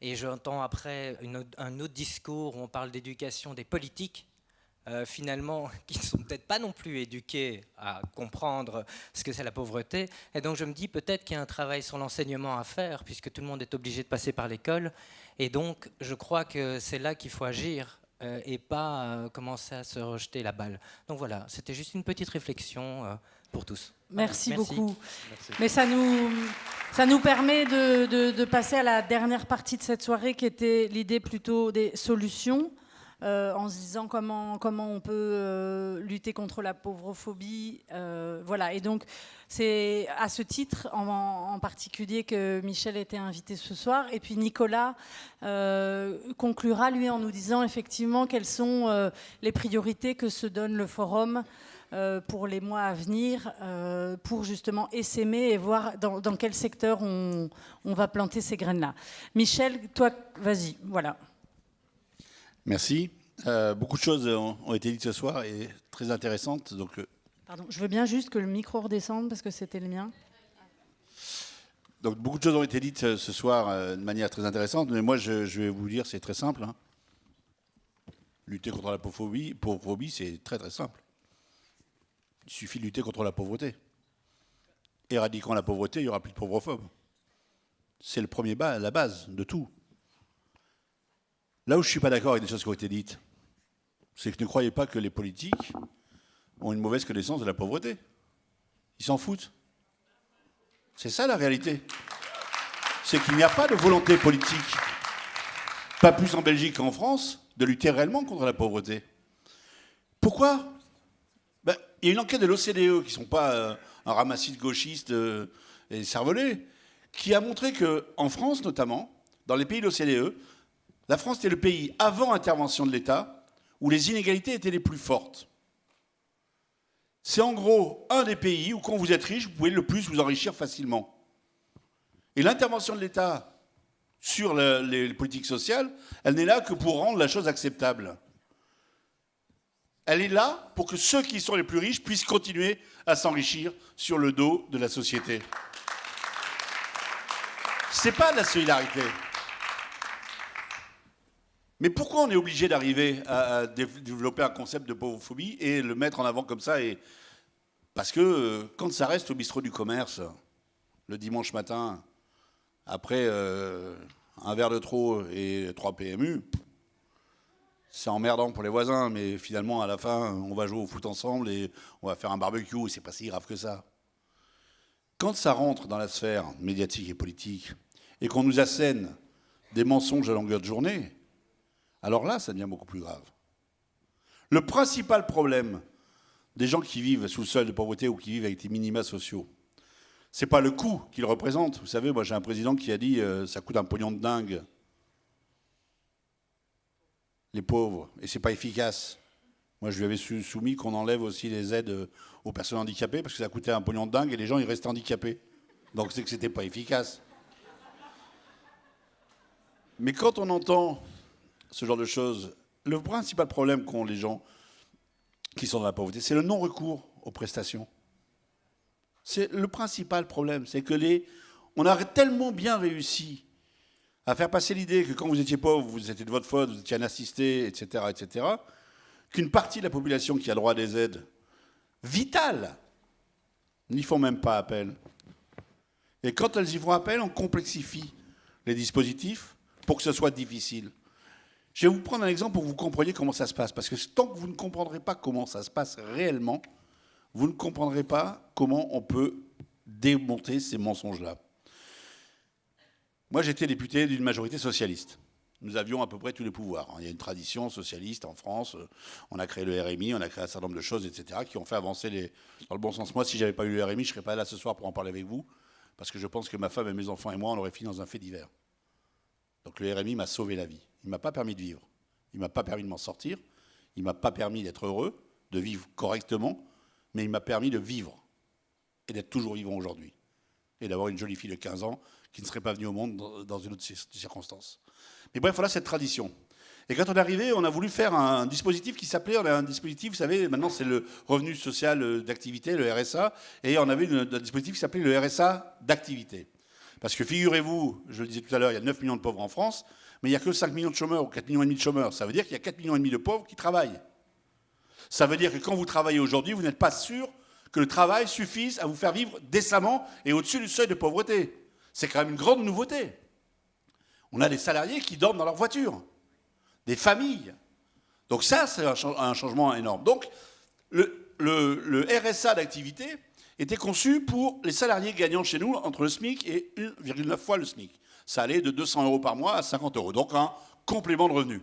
Speaker 15: Et j'entends après un autre discours où on parle d'éducation des politiques, finalement, qui ne sont peut-être pas non plus éduqués à comprendre ce que c'est la pauvreté. Et donc je me dis peut-être qu'il y a un travail sur l'enseignement à faire, puisque tout le monde est obligé de passer par l'école. Et donc je crois que c'est là qu'il faut agir et pas commencer à se rejeter la balle. Donc voilà, c'était juste une petite réflexion pour tous.
Speaker 1: Merci
Speaker 15: Merci
Speaker 1: beaucoup.
Speaker 2: Merci.
Speaker 1: Mais ça nous permet de passer à la dernière partie de cette soirée, qui était l'idée plutôt des solutions. En se disant comment on peut lutter contre la pauvrophobie. Voilà. Et donc, c'est à ce titre en particulier que Michel était invité ce soir. Et puis Nicolas conclura, lui, en nous disant effectivement quelles sont les priorités que se donne le forum pour les mois à venir, pour justement essaimer et voir dans quel secteur on va planter ces graines-là. Michel, toi, vas-y, voilà.
Speaker 6: Merci. Beaucoup de choses ont été dites ce soir et très intéressantes. Donc,
Speaker 1: Pardon, je veux bien juste que le micro redescende parce que c'était le mien.
Speaker 6: Donc beaucoup de choses ont été dites ce soir de manière très intéressante, mais moi je vais vous dire, c'est très simple. Hein. Lutter contre la pauvrophobie, c'est très très simple. Il suffit de lutter contre la pauvreté. Éradiquant la pauvreté, il n'y aura plus de pauvrophobes. C'est le premier la base de tout. Là où je ne suis pas d'accord avec des choses qui ont été dites, c'est que ne croyez pas que les politiques ont une mauvaise connaissance de la pauvreté. Ils s'en foutent. C'est ça la réalité. C'est qu'il n'y a pas de volonté politique, pas plus en Belgique qu'en France, de lutter réellement contre la pauvreté. Pourquoi ? Il y a une enquête de l'OCDE, qui ne sont pas un ramassis de gauchistes et cervelés, qui a montré qu'en France notamment, dans les pays de l'OCDE, la France était le pays, avant intervention de l'État, où les inégalités étaient les plus fortes. C'est en gros un des pays où, quand vous êtes riche, vous pouvez le plus vous enrichir facilement. Et l'intervention de l'État sur les politiques sociales, elle n'est là que pour rendre la chose acceptable. Elle est là pour que ceux qui sont les plus riches puissent continuer à s'enrichir sur le dos de la société. C'est pas de la solidarité. Mais pourquoi on est obligé d'arriver à développer un concept de pauvrophobie et le mettre en avant comme ça ? Parce que quand ça reste au bistrot du commerce, le dimanche matin, après un verre de trop et 3 PMU, c'est emmerdant pour les voisins, mais finalement, à la fin, on va jouer au foot ensemble et on va faire un barbecue, c'est pas si grave que ça. quand ça rentre dans la sphère médiatique et politique et qu'on nous assène des mensonges à longueur de journée, alors là, ça devient beaucoup plus grave. Le principal problème des gens qui vivent sous le seuil de pauvreté ou qui vivent avec des minima sociaux, c'est pas le coût qu'ils représentent. Vous savez, moi j'ai un président qui a dit ça coûte un pognon de dingue. Les pauvres, et c'est pas efficace. Moi je lui avais soumis qu'on enlève aussi les aides aux personnes handicapées parce que ça coûtait un pognon de dingue et les gens ils restaient handicapés. Donc c'est que c'était pas efficace. Mais quand on entend ce genre de choses, le principal problème qu'ont les gens qui sont dans la pauvreté, c'est le non-recours aux prestations. C'est le principal problème, c'est que on a tellement bien réussi à faire passer l'idée que quand vous étiez pauvre, vous étiez de votre faute, vous étiez un assisté, etc., qu'une partie de la population qui a droit à des aides vitales n'y font même pas appel. Et quand elles y font appel, on complexifie les dispositifs pour que ce soit difficile. Je vais vous prendre un exemple pour que vous compreniez comment ça se passe. Parce que tant que vous ne comprendrez pas comment ça se passe réellement, vous ne comprendrez pas comment on peut démonter ces mensonges-là. Moi, j'étais député d'une majorité socialiste. Nous avions à peu près tous les pouvoirs. Il y a une tradition socialiste en France. On a créé le RMI, on a créé un certain nombre de choses, etc., qui ont fait avancer dans le bon sens. Moi, si je n'avais pas eu le RMI, je ne serais pas là ce soir pour en parler avec vous, parce que je pense que ma femme et mes enfants et moi, on aurait fini dans un fait divers. Donc le RMI m'a sauvé la vie. Il ne m'a pas permis de vivre. Il ne m'a pas permis de m'en sortir. Il ne m'a pas permis d'être heureux, de vivre correctement, mais il m'a permis de vivre et d'être toujours vivant aujourd'hui. Et d'avoir une jolie fille de 15 ans qui ne serait pas venue au monde dans une autre circonstance. Mais bref, voilà cette tradition. Et quand on est arrivé, on a voulu faire un dispositif qui s'appelait, on a un dispositif, vous savez, maintenant c'est le revenu social d'activité, le RSA, et on avait un dispositif qui s'appelait le RSA d'activité. Parce que figurez-vous, je le disais tout à l'heure, il y a 9 millions de pauvres en France, mais il n'y a que 5 millions de chômeurs ou 4 millions et demi de chômeurs. Ça veut dire qu'il y a 4 millions et demi de pauvres qui travaillent. Ça veut dire que quand vous travaillez aujourd'hui, vous n'êtes pas sûr que le travail suffise à vous faire vivre décemment et au-dessus du seuil de pauvreté. C'est quand même une grande nouveauté. On a des salariés qui dorment dans leur voiture, des familles. Donc ça, c'est un changement énorme. Donc le RSA d'activité était conçu pour les salariés gagnant chez nous entre le SMIC et 1,9 fois le SMIC. Ça allait de 200 € par mois à 50 €, donc un complément de revenu.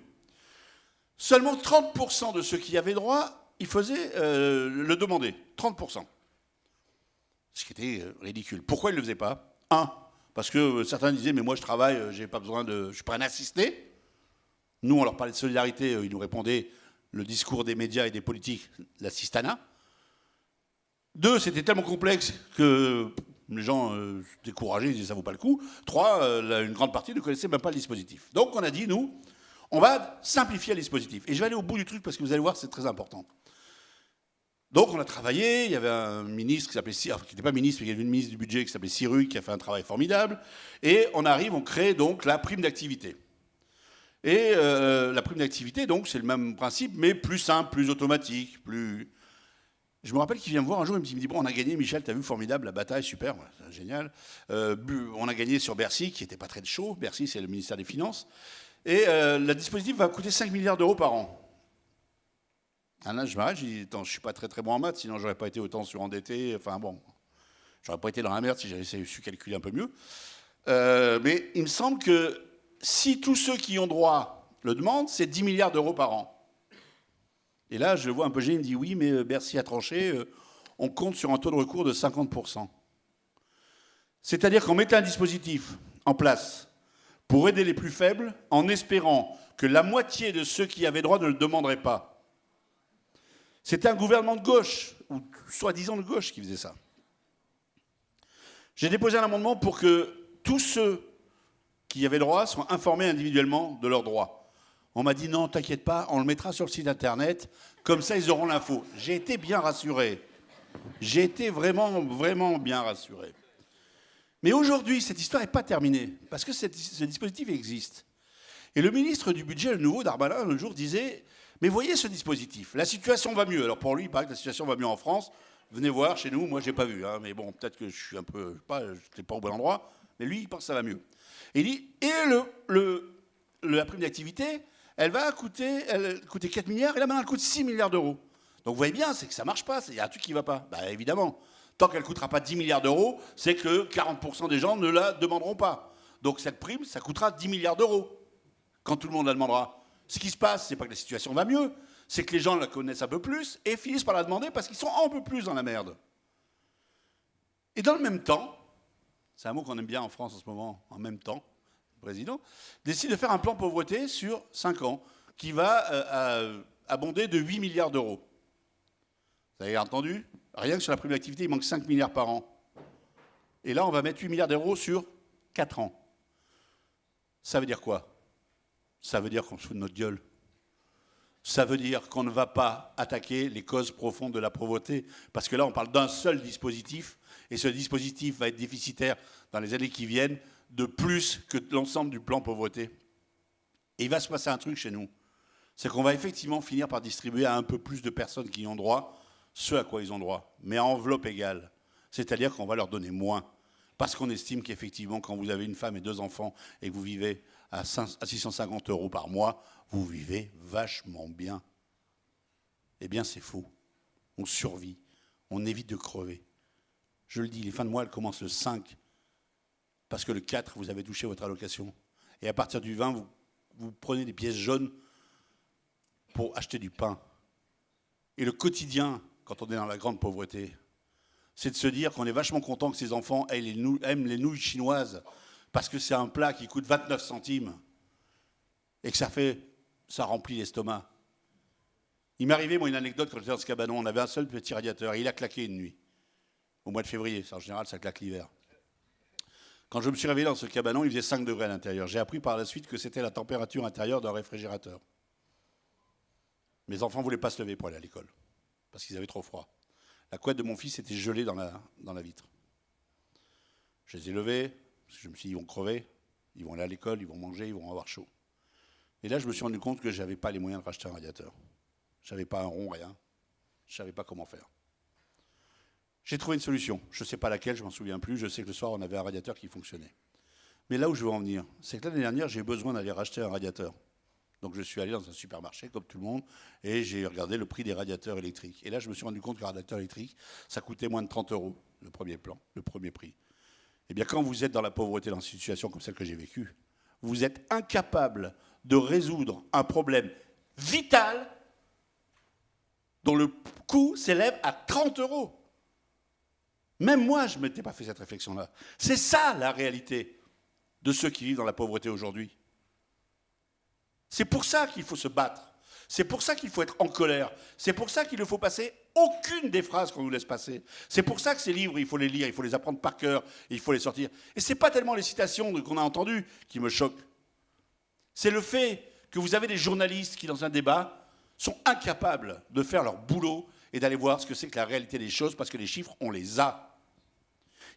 Speaker 6: Seulement 30% de ceux qui y avaient droit, ils faisaient le demander. 30%. Ce qui était ridicule. Pourquoi ils ne le faisaient pas? Parce que certains disaient, mais moi je travaille, je ne suis pas un assisté. Nous, on leur parlait de solidarité, ils nous répondaient, le discours des médias et des politiques, l'assistanat. 2, c'était tellement complexe que les gens se décourageaient, ils disaient ça vaut pas le coup. 3, une grande partie ne connaissait même pas le dispositif. Donc on a dit, nous, on va simplifier le dispositif. Et je vais aller au bout du truc parce que vous allez voir, c'est très important. Donc on a travaillé, il y avait un ministre qui s'appelait Siruc, qui n'était pas ministre, mais il y avait une ministre du budget qui s'appelait Siruc, qui a fait un travail formidable. Et on crée donc la prime d'activité. Et la prime d'activité, donc, c'est le même principe, mais plus simple, plus automatique, plus... Je me rappelle qu'il vient me voir un jour, il me dit, bon, on a gagné, Michel, t'as vu, formidable, la bataille, super, ouais, génial. On a gagné sur Bercy, qui n'était pas très chaud. Bercy, c'est le ministère des Finances. Et le dispositif va coûter 5 milliards d'euros par an. Ah là, je m'arrête, je dis, attends, je ne suis pas très très bon en maths, sinon j'aurais pas été autant surendetté. Enfin bon, j'aurais pas été dans la merde si j'avais su calculer un peu mieux. Mais il me semble que si tous ceux qui ont droit le demandent, c'est 10 milliards d'euros par an. Et là, je le vois un peu gêné, il me dit, oui, mais Bercy a tranché, on compte sur un taux de recours de 50%. C'est-à-dire qu'on mettait un dispositif en place pour aider les plus faibles en espérant que la moitié de ceux qui avaient droit ne le demanderaient pas. C'était un gouvernement de gauche, ou soi-disant de gauche, qui faisait ça. J'ai déposé un amendement pour que tous ceux qui avaient droit soient informés individuellement de leurs droits. On m'a dit non, t'inquiète pas, on le mettra sur le site internet, comme ça ils auront l'info. J'ai été bien rassuré. J'ai été vraiment, vraiment bien rassuré. Mais aujourd'hui, cette histoire n'est pas terminée, parce que ce dispositif existe. Et le ministre du Budget, le nouveau Darmanin, l'autre jour disait... Mais voyez ce dispositif, la situation va mieux. Alors pour lui, il paraît que la situation va mieux en France. Venez voir chez nous, moi je n'ai pas vu. Mais bon, peut-être que je suis un peu, je n'étais pas au bon endroit. Mais lui, il pense que ça va mieux. Et il dit, la prime d'activité, elle coûter 4 milliards, et là maintenant elle coûte 6 milliards d'euros. Donc vous voyez bien, c'est que ça ne marche pas, il y a un truc qui ne va pas. Bah évidemment, Tant qu'elle ne coûtera pas 10 milliards d'euros, c'est que 40% des gens ne la demanderont pas. Donc cette prime, ça coûtera 10 milliards d'euros quand tout le monde la demandera. Ce qui se passe, c'est pas que la situation va mieux, c'est que les gens la connaissent un peu plus et finissent par la demander parce qu'ils sont un peu plus dans la merde. Et dans le même temps, c'est un mot qu'on aime bien en France en ce moment, en même temps, le président décide de faire un plan pauvreté sur 5 ans qui va abonder de 8 milliards d'euros. Vous avez entendu? Rien que sur la prime d'activité, il manque 5 milliards par an. Et là, on va mettre 8 milliards d'euros sur 4 ans. Ça veut dire quoi? Ça veut dire qu'on se fout de notre gueule. Ça veut dire qu'on ne va pas attaquer les causes profondes de la pauvreté. Parce que là, on parle d'un seul dispositif. Et ce dispositif va être déficitaire dans les années qui viennent de plus que l'ensemble du plan pauvreté. Et il va se passer un truc chez nous. C'est qu'on va effectivement finir par distribuer à un peu plus de personnes qui y ont droit ce à quoi ils ont droit, mais à enveloppe égale. C'est-à-dire qu'on va leur donner moins. Parce qu'on estime qu'effectivement, quand vous avez une femme et 2 enfants et que vous vivez à 650 € par mois, vous vivez vachement bien. Eh bien, c'est faux. On survit. On évite de crever. Je le dis, les fins de mois, elles commencent le 5. Parce que le 4, vous avez touché votre allocation. Et à partir du 20, vous prenez des pièces jaunes pour acheter du pain. Et le quotidien, quand on est dans la grande pauvreté, c'est de se dire qu'on est vachement content que ses enfants aiment les nouilles chinoises parce que c'est un plat qui coûte 29 centimes et que ça remplit l'estomac. Il m'est arrivé, moi, une anecdote quand j'étais dans ce cabanon. On avait un seul petit radiateur et il a claqué une nuit, au mois de février. En général, ça claque l'hiver. Quand je me suis réveillé dans ce cabanon, il faisait 5 degrés à l'intérieur. J'ai appris par la suite que c'était la température intérieure d'un réfrigérateur. Mes enfants ne voulaient pas se lever pour aller à l'école parce qu'ils avaient trop froid. La couette de mon fils était gelée dans la vitre. Je les ai levés, parce que je me suis dit, ils vont crever, ils vont aller à l'école, ils vont manger, ils vont avoir chaud. Et là, je me suis rendu compte que je n'avais pas les moyens de racheter un radiateur. Je n'avais pas un rond, rien. Je ne savais pas comment faire. J'ai trouvé une solution. Je ne sais pas laquelle, je ne m'en souviens plus. Je sais que le soir, on avait un radiateur qui fonctionnait. Mais là où je veux en venir, c'est que l'année dernière, j'ai eu besoin d'aller racheter un radiateur. Donc je suis allé dans un supermarché, comme tout le monde, et j'ai regardé le prix des radiateurs électriques. Et là, je me suis rendu compte qu'un radiateur électrique, ça coûtait moins de 30 €, le premier plan, le premier prix. Eh bien, quand vous êtes dans la pauvreté, dans une situation comme celle que j'ai vécue, vous êtes incapable de résoudre un problème vital dont le coût s'élève à 30 €. Même moi, je ne m'étais pas fait cette réflexion-là. C'est ça, la réalité de ceux qui vivent dans la pauvreté aujourd'hui. C'est pour ça qu'il faut se battre. C'est pour ça qu'il faut être en colère. C'est pour ça qu'il ne faut passer aucune des phrases qu'on nous laisse passer. C'est pour ça que ces livres, il faut les lire, il faut les apprendre par cœur, et il faut les sortir. Et ce n'est pas tellement les citations qu'on a entendues qui me choquent. C'est le fait que vous avez des journalistes qui, dans un débat, sont incapables de faire leur boulot et d'aller voir ce que c'est que la réalité des choses, parce que les chiffres, on les a.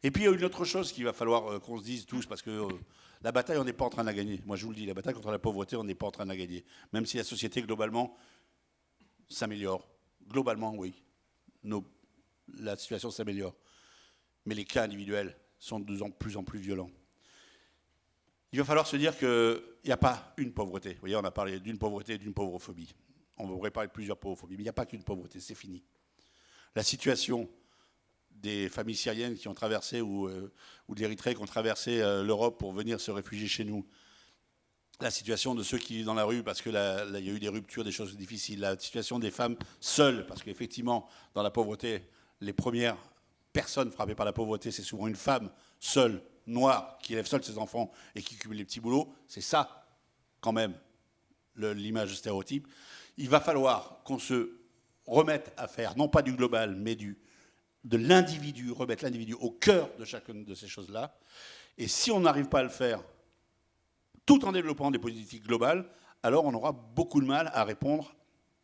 Speaker 6: Et puis il y a une autre chose qu'il va falloir qu'on se dise tous, parce que la bataille, on n'est pas en train de la gagner. Moi, je vous le dis, la bataille contre la pauvreté, on n'est pas en train de la gagner. Même si la société, globalement, s'améliore. Globalement, oui. La situation s'améliore. Mais les cas individuels sont de plus en plus violents. Il va falloir se dire qu'il n'y a pas une pauvreté. Vous voyez, on a parlé d'une pauvreté et d'une pauvrophobie. On pourrait parler de plusieurs pauvrophobies, mais il n'y a pas qu'une pauvreté, c'est fini. La situation des familles syriennes qui ont traversé, ou de l'Érythrée qui ont traversé l'Europe pour venir se réfugier chez nous. La situation de ceux qui vivent dans la rue, parce qu'il y a eu des ruptures, des choses difficiles. La situation des femmes seules, parce qu'effectivement, dans la pauvreté, les premières personnes frappées par la pauvreté, c'est souvent une femme seule, noire, qui élève seule ses enfants et qui cumule les petits boulots. C'est ça, quand même, l'image stéréotype. Il va falloir qu'on se remette à faire, non pas du global, mais de l'individu, remettre l'individu au cœur de chacune de ces choses-là. Et si on n'arrive pas à le faire tout en développant des politiques globales, alors on aura beaucoup de mal à répondre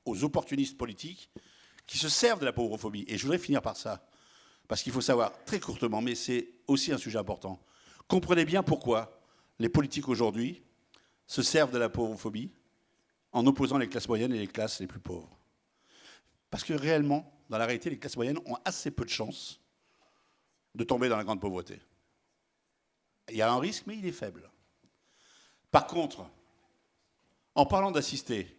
Speaker 6: aux opportunistes politiques qui se servent de la pauvrophobie. Et je voudrais finir par ça, parce qu'il faut savoir, très courtement, mais c'est aussi un sujet important, comprenez bien pourquoi les politiques aujourd'hui se servent de la pauvrophobie en opposant les classes moyennes et les classes les plus pauvres. Parce que réellement, dans la réalité, les classes moyennes ont assez peu de chances de tomber dans la grande pauvreté. Il y a un risque, mais il est faible. Par contre, en parlant d'assister,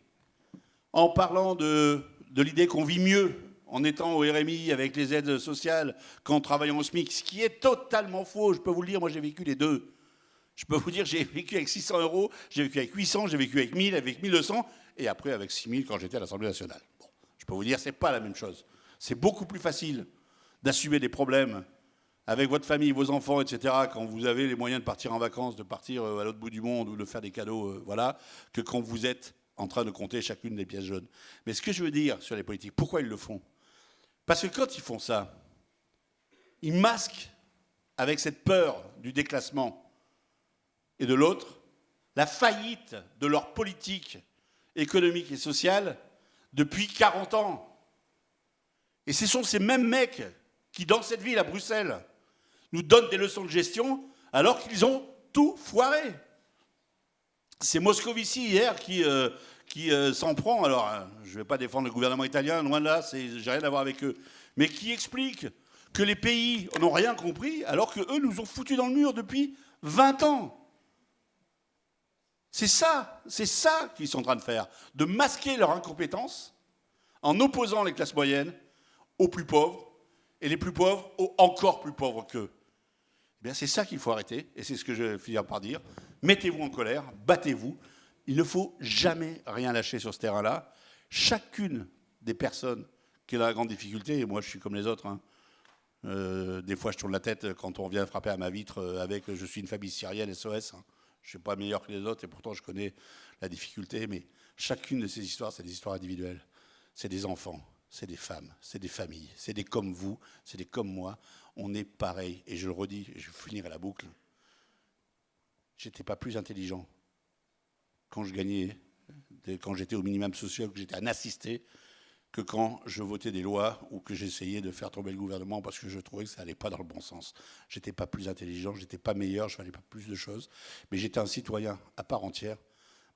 Speaker 6: en parlant de l'idée qu'on vit mieux en étant au RMI avec les aides sociales qu'en travaillant au SMIC, ce qui est totalement faux. Je peux vous le dire, moi j'ai vécu les deux. Je peux vous dire, j'ai vécu avec 600 €, j'ai vécu avec 800, j'ai vécu avec 1000, avec 1200, et après avec 6000 quand j'étais à l'Assemblée nationale. Bon, je peux vous dire, c'est pas la même chose. C'est beaucoup plus facile d'assumer des problèmes avec votre famille, vos enfants, etc., quand vous avez les moyens de partir en vacances, de partir à l'autre bout du monde ou de faire des cadeaux, voilà, que quand vous êtes en train de compter chacune des pièces jaunes. Mais ce que je veux dire sur les politiques, pourquoi ils le font? Parce que quand ils font ça, ils masquent avec cette peur du déclassement et de l'autre la faillite de leur politique économique et sociale depuis 40 ans. Et ce sont ces mêmes mecs qui, dans cette ville, à Bruxelles, nous donnent des leçons de gestion alors qu'ils ont tout foiré. C'est Moscovici hier qui s'en prend. Alors, je ne vais pas défendre le gouvernement italien, loin de là, j'ai rien à voir avec eux. Mais qui explique que les pays n'ont rien compris alors qu'eux nous ont foutus dans le mur depuis 20 ans. C'est ça qu'ils sont en train de faire, de masquer leur incompétence en opposant les classes moyennes aux plus pauvres et les plus pauvres aux encore plus pauvres qu'eux. Eh bien, c'est ça qu'il faut arrêter, et c'est ce que je vais finir par dire. Mettez-vous en colère, battez-vous. Il ne faut jamais rien lâcher sur ce terrain-là. Chacune des personnes qui est dans la grande difficulté, et moi je suis comme les autres, hein. Des fois je tourne la tête quand on vient frapper à ma vitre avec « je suis une famille syrienne SOS hein. ». Je ne suis pas meilleur que les autres et pourtant je connais la difficulté, mais chacune de ces histoires, c'est des histoires individuelles. C'est des enfants, c'est des femmes, c'est des familles, c'est des comme vous, c'est des comme moi. On est pareil. Et je le redis, je vais finir la boucle. J'étais pas plus intelligent quand je gagnais, quand j'étais au minimum social, que j'étais un assisté, que quand je votais des lois ou que j'essayais de faire tomber le gouvernement parce que je trouvais que ça n'allait pas dans le bon sens. J'étais pas plus intelligent, j'étais pas meilleur, je valais pas plus de choses, mais j'étais un citoyen à part entière.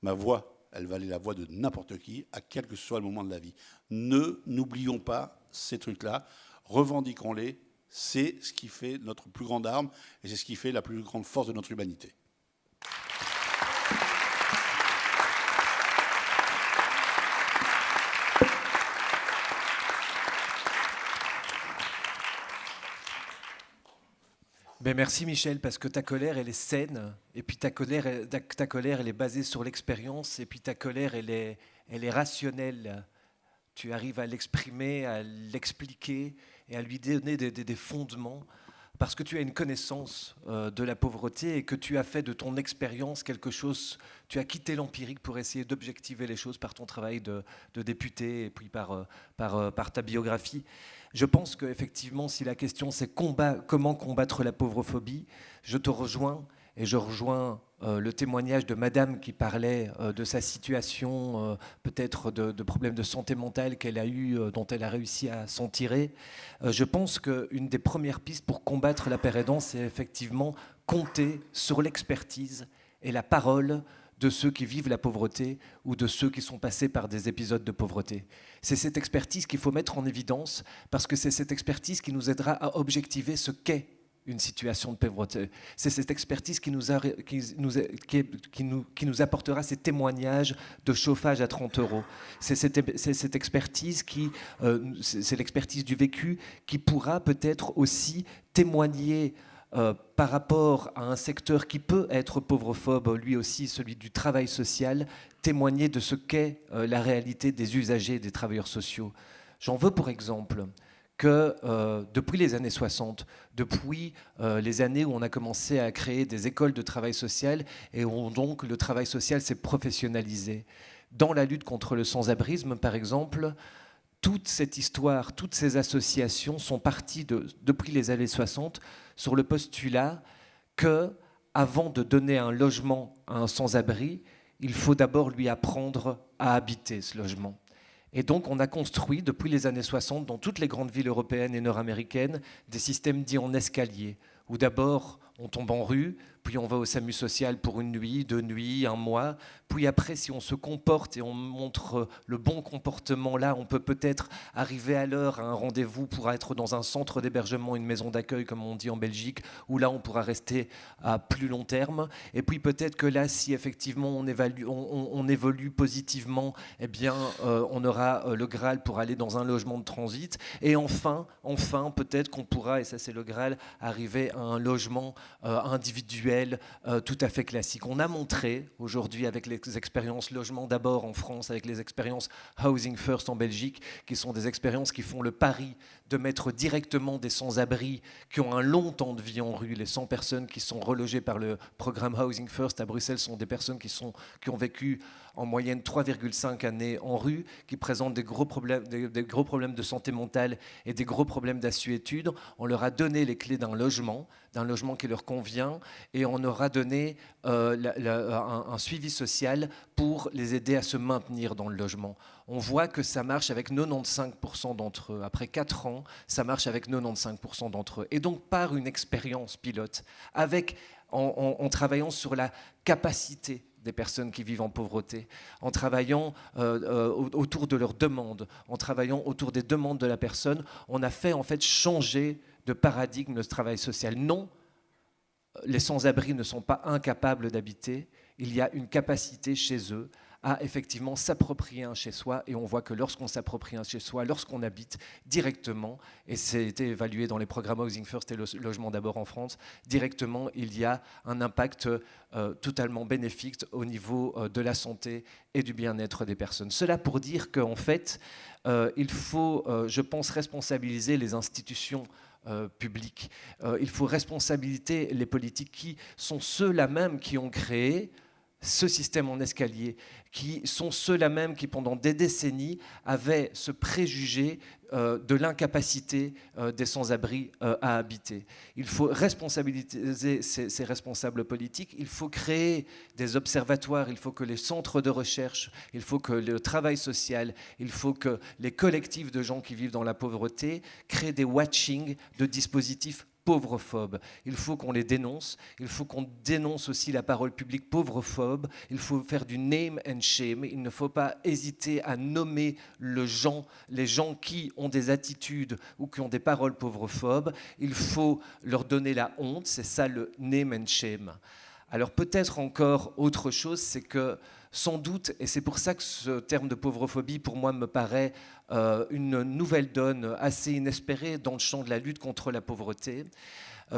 Speaker 6: Ma voix, elle valait la voix de n'importe qui, à quel que soit le moment de la vie. N'oublions pas ces trucs-là, revendiquons-les, c'est ce qui fait notre plus grande arme et c'est ce qui fait la plus grande force de notre humanité.
Speaker 3: Ben merci Michel, parce que ta colère, elle est saine, et puis ta colère, elle est basée sur l'expérience, et puis ta colère, elle est rationnelle. Tu arrives à l'exprimer, à l'expliquer, et à lui donner des fondements, parce que tu as une connaissance de la pauvreté, et que tu as fait de ton expérience quelque chose, tu as quitté l'empirique pour essayer d'objectiver les choses par ton travail de député, et puis par ta biographie. Je pense qu'effectivement, si la question c'est comment combattre la pauvrophobie, je te rejoins et je rejoins le témoignage de madame qui parlait de sa situation, peut-être de problèmes de santé mentale qu'elle a eu, dont elle a réussi à s'en tirer. Je pense qu'une des premières pistes pour combattre la peur aidant, c'est effectivement compter sur l'expertise et la parole de ceux qui vivent la pauvreté ou de ceux qui sont passés par des épisodes de pauvreté. C'est cette expertise qu'il faut mettre en évidence parce que c'est cette expertise qui nous aidera à objectiver ce qu'est une situation de pauvreté. C'est cette expertise qui nous apportera ces témoignages de chauffage à 30 €. C'est cette expertise c'est l'expertise du vécu qui pourra peut-être aussi témoigner par rapport à un secteur qui peut être pauvrophobe, lui aussi, celui du travail social, témoigner de ce qu'est la réalité des usagers et des travailleurs sociaux. J'en veux pour exemple que depuis les années 60, depuis les années où on a commencé à créer des écoles de travail social et où donc le travail social s'est professionnalisé, dans la lutte contre le sans-abrisme, par exemple, toute cette histoire, toutes ces associations sont parties depuis les années 60 sur le postulat que, avant de donner un logement à un sans-abri, il faut d'abord lui apprendre à habiter ce logement. Et donc on a construit depuis les années 60 dans toutes les grandes villes européennes et nord-américaines des systèmes dits en escalier, où d'abord on tombe en rue puis on va au SAMU social pour une nuit, 2 nuits, 1 mois. Puis après, si on se comporte et on montre le bon comportement, là, on peut peut-être arriver à l'heure à un rendez-vous pour être dans un centre d'hébergement, une maison d'accueil, comme on dit en Belgique, où là, on pourra rester à plus long terme. Et puis peut-être que là, si effectivement on évolue positivement, eh bien, on aura le Graal pour aller dans un logement de transit. Et enfin, peut-être qu'on pourra, et ça c'est le Graal, arriver à un logement individuel tout à fait classique. On a montré aujourd'hui avec les expériences logement d'abord en France, avec les expériences Housing First en Belgique, qui sont des expériences qui font le pari de mettre directement des sans-abri qui ont un long temps de vie en rue. Les 100 personnes qui sont relogées par le programme Housing First à Bruxelles sont des personnes qui ont vécu en moyenne 3,5 années en rue, qui présentent des gros problèmes de santé mentale et des gros problèmes d'assuétude. On leur a donné les clés d'un logement qui leur convient, et on leur a donné un suivi social pour les aider à se maintenir dans le logement. On voit que ça marche avec 95% d'entre eux. Après 4 ans, ça marche avec 95% d'entre eux. Et donc, par une expérience pilote, en travaillant sur la capacité des personnes qui vivent en pauvreté, en travaillant autour de leurs demandes, en travaillant autour des demandes de la personne, on a fait en fait changer de paradigme le travail social. Non, les sans-abri ne sont pas incapables d'habiter, il y a une capacité chez eux à effectivement s'approprier un chez-soi, et on voit que lorsqu'on s'approprie un chez-soi, lorsqu'on habite directement, et c'est été évalué dans les programmes Housing First et Logement d'abord en France, directement il y a un impact totalement bénéfique au niveau de la santé et du bien-être des personnes. Cela pour dire qu'en fait, il faut, je pense, responsabiliser les institutions publiques. Il faut responsabiliser les politiques qui sont ceux-là même qui ont créé ce système en escalier, qui sont ceux-là même qui, pendant des décennies, avaient ce préjugé de l'incapacité des sans-abri à habiter. Il faut responsabiliser ces responsables politiques, il faut créer des observatoires, il faut que les centres de recherche, il faut que le travail social, il faut que les collectifs de gens qui vivent dans la pauvreté créent des watchings de dispositifs pauvrophobes. Il faut qu'on les dénonce, il faut qu'on dénonce aussi la parole publique pauvrophobe, il faut faire du name and shame, il ne faut pas hésiter à nommer les gens qui ont des attitudes ou qui ont des paroles pauvrophobes, il faut leur donner la honte, c'est ça le name and shame. Alors peut-être encore autre chose, c'est que sans doute, et c'est pour ça que ce terme de pauvrophobie pour moi me paraît une nouvelle donne assez inespérée dans le champ de la lutte contre la pauvreté,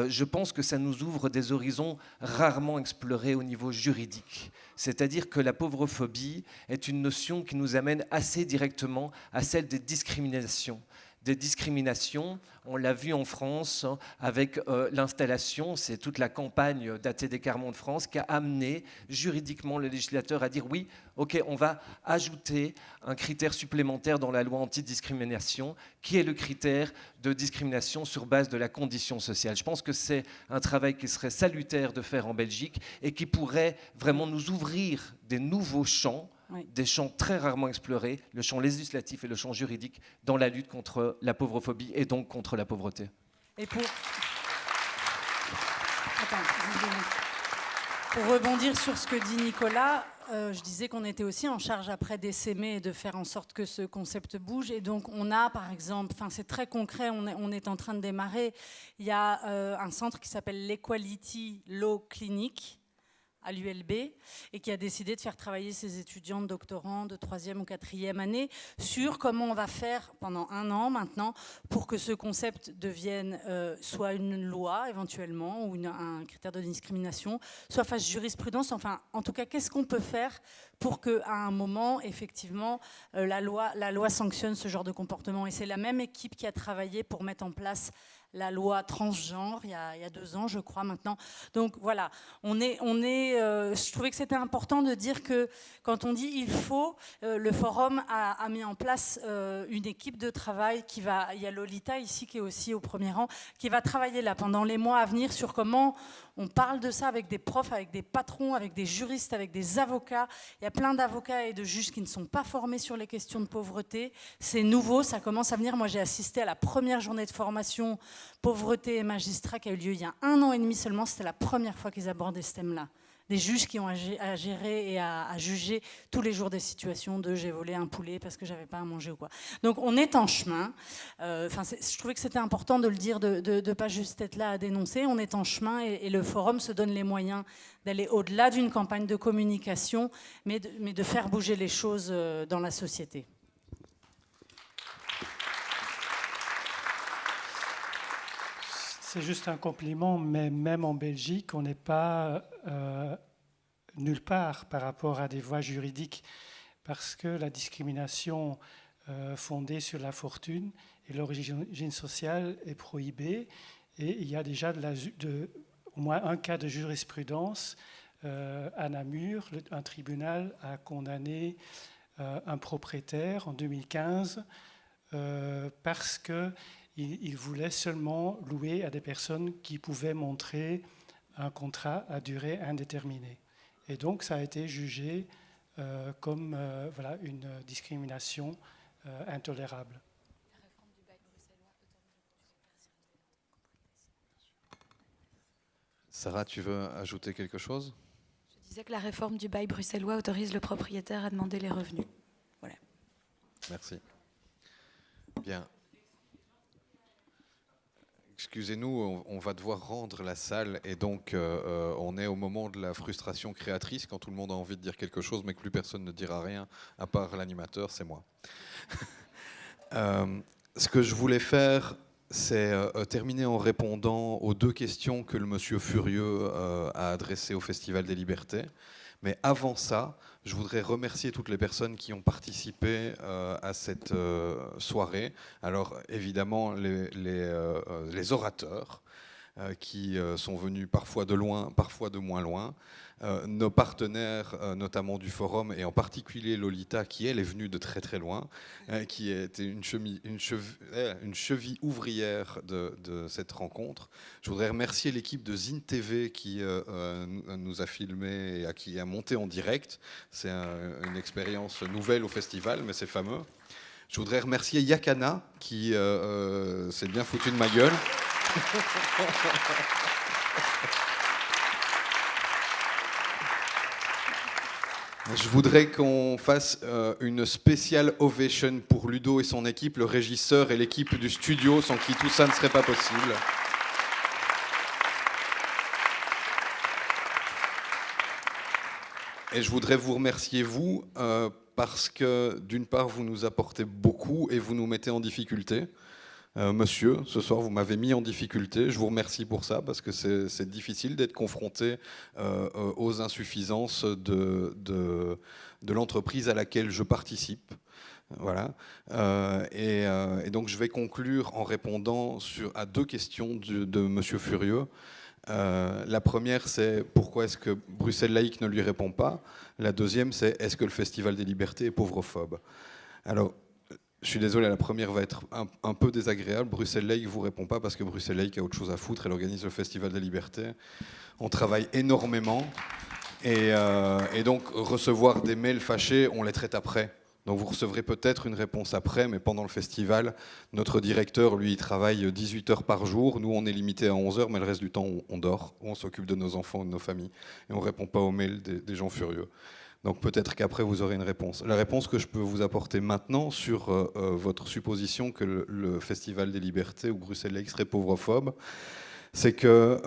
Speaker 3: je pense que ça nous ouvre des horizons rarement explorés au niveau juridique. C'est-à-dire que la pauvrophobie est une notion qui nous amène assez directement à celle des discriminations. Des discriminations, on l'a vu en France avec l'installation, c'est toute la campagne d'ATD Carmont de France qui a amené juridiquement le législateur à dire oui, ok, on va ajouter un critère supplémentaire dans la loi antidiscrimination qui est le critère de discrimination sur base de la condition sociale. Je pense que c'est un travail qui serait salutaire de faire en Belgique et qui pourrait vraiment nous ouvrir des nouveaux champs, oui, des champs très rarement explorés, le champ législatif et le champ juridique, dans la lutte contre la pauvrophobie et donc contre la pauvreté.
Speaker 1: Et pour rebondir sur ce que dit Nicolas, je disais qu'on était aussi en charge après d'essaimer et de faire en sorte que ce concept bouge. Et donc on a par exemple, c'est très concret, on est en train de démarrer, il y a un centre qui s'appelle l'Equality Law Clinic à l'ULB et qui a décidé de faire travailler ses étudiants de doctorants de 3e ou 4e année sur comment on va faire pendant 1 an maintenant pour que ce concept devienne soit une loi éventuellement ou un critère de discrimination, soit fasse jurisprudence, enfin en tout cas qu'est-ce qu'on peut faire pour qu'à un moment effectivement la loi sanctionne ce genre de comportement. Et c'est la même équipe qui a travaillé pour mettre en place la loi transgenre il y a 2 ans, je crois, maintenant. Donc voilà, je trouvais que c'était important de dire que quand on dit il faut, le forum a mis en place une équipe de travail il y a Lolita ici qui est aussi au premier rang, qui va travailler là pendant les mois à venir sur comment on parle de ça avec des profs, avec des patrons, avec des juristes, avec des avocats. Il y a plein d'avocats et de juges qui ne sont pas formés sur les questions de pauvreté. C'est nouveau, ça commence à venir. Moi, j'ai assisté à la première journée de formation pauvreté et magistrat qui a eu lieu il y a 1 an et demi seulement. C'était la première fois qu'ils abordaient ce thème-là. Des juges qui ont à gérer et à juger tous les jours des situations de j'ai volé un poulet parce que j'avais pas à manger ou quoi. Donc on est en chemin. Je trouvais que c'était important de le dire, de ne pas juste être là à dénoncer. On est en chemin et le forum se donne les moyens d'aller au-delà d'une campagne de communication, mais de faire bouger les choses dans la société.
Speaker 5: C'est juste un compliment, mais même en Belgique, on n'est pas nulle part par rapport à des voies juridiques, parce que la discrimination fondée sur la fortune et l'origine sociale est prohibée, et il y a déjà au moins un cas de jurisprudence à Namur. Un tribunal a condamné un propriétaire en 2015 parce que il voulait seulement louer à des personnes qui pouvaient montrer un contrat à durée indéterminée. Et donc, ça a été jugé comme une discrimination intolérable.
Speaker 2: Sarah, tu veux ajouter quelque chose?
Speaker 4: Je disais que la réforme du bail bruxellois autorise le propriétaire à demander les revenus. Voilà.
Speaker 2: Merci. Bien. Excusez-nous, on va devoir rendre la salle et donc on est au moment de la frustration créatrice quand tout le monde a envie de dire quelque chose mais que plus personne ne dira rien à part l'animateur, c'est moi. Ce que je voulais faire, c'est terminer en répondant aux 2 questions que le monsieur Furieux a adressées au Festival des Libertés. Mais avant ça, je voudrais remercier toutes les personnes qui ont participé à cette soirée. Alors évidemment, les orateurs qui sont venus parfois de loin, parfois de moins loin. Nos partenaires, notamment du forum, et en particulier Lolita, qui elle est venue de très très loin, qui était une cheville ouvrière de cette rencontre. Je voudrais remercier l'équipe de Zine TV qui nous a filmé et qui a monté en direct. C'est une expérience nouvelle au festival, mais c'est fameux. Je voudrais remercier Yakana qui s'est bien foutu de ma gueule. Je voudrais qu'on fasse une spéciale ovation pour Ludo et son équipe, le régisseur et l'équipe du studio, sans qui tout ça ne serait pas possible. Et je voudrais vous remercier, vous, parce que d'une part, vous nous apportez beaucoup et vous nous mettez en difficulté. Monsieur, ce soir, vous m'avez mis en difficulté. Je vous remercie pour ça, parce que c'est difficile d'être confronté aux insuffisances de l'entreprise à laquelle je participe. Voilà. Et donc, je vais conclure en répondant à 2 questions de monsieur Furieux. La première, c'est pourquoi est-ce que Bruxelles Laïque ne lui répond pas? La deuxième, c'est est-ce que le Festival des Libertés est pauvrephobe? Alors, je suis désolé, la première va être un peu désagréable. Bruxelles Laïque ne vous répond pas parce que Bruxelles Laïque a autre chose à foutre. Elle organise le Festival des Libertés. On travaille énormément. Et donc, recevoir des mails fâchés, on les traite après. Donc, vous recevrez peut-être une réponse après, mais pendant le festival, notre directeur, lui, il travaille 18 heures par jour. Nous, on est limité à 11 heures, mais le reste du temps, on dort, ou on s'occupe de nos enfants ou de nos familles. Et on ne répond pas aux mails des gens furieux. Donc peut-être qu'après, vous aurez une réponse. La réponse que je peux vous apporter maintenant sur votre supposition que le Festival des Libertés ou Bruxelles Laïque serait pauvrophobe, c'est que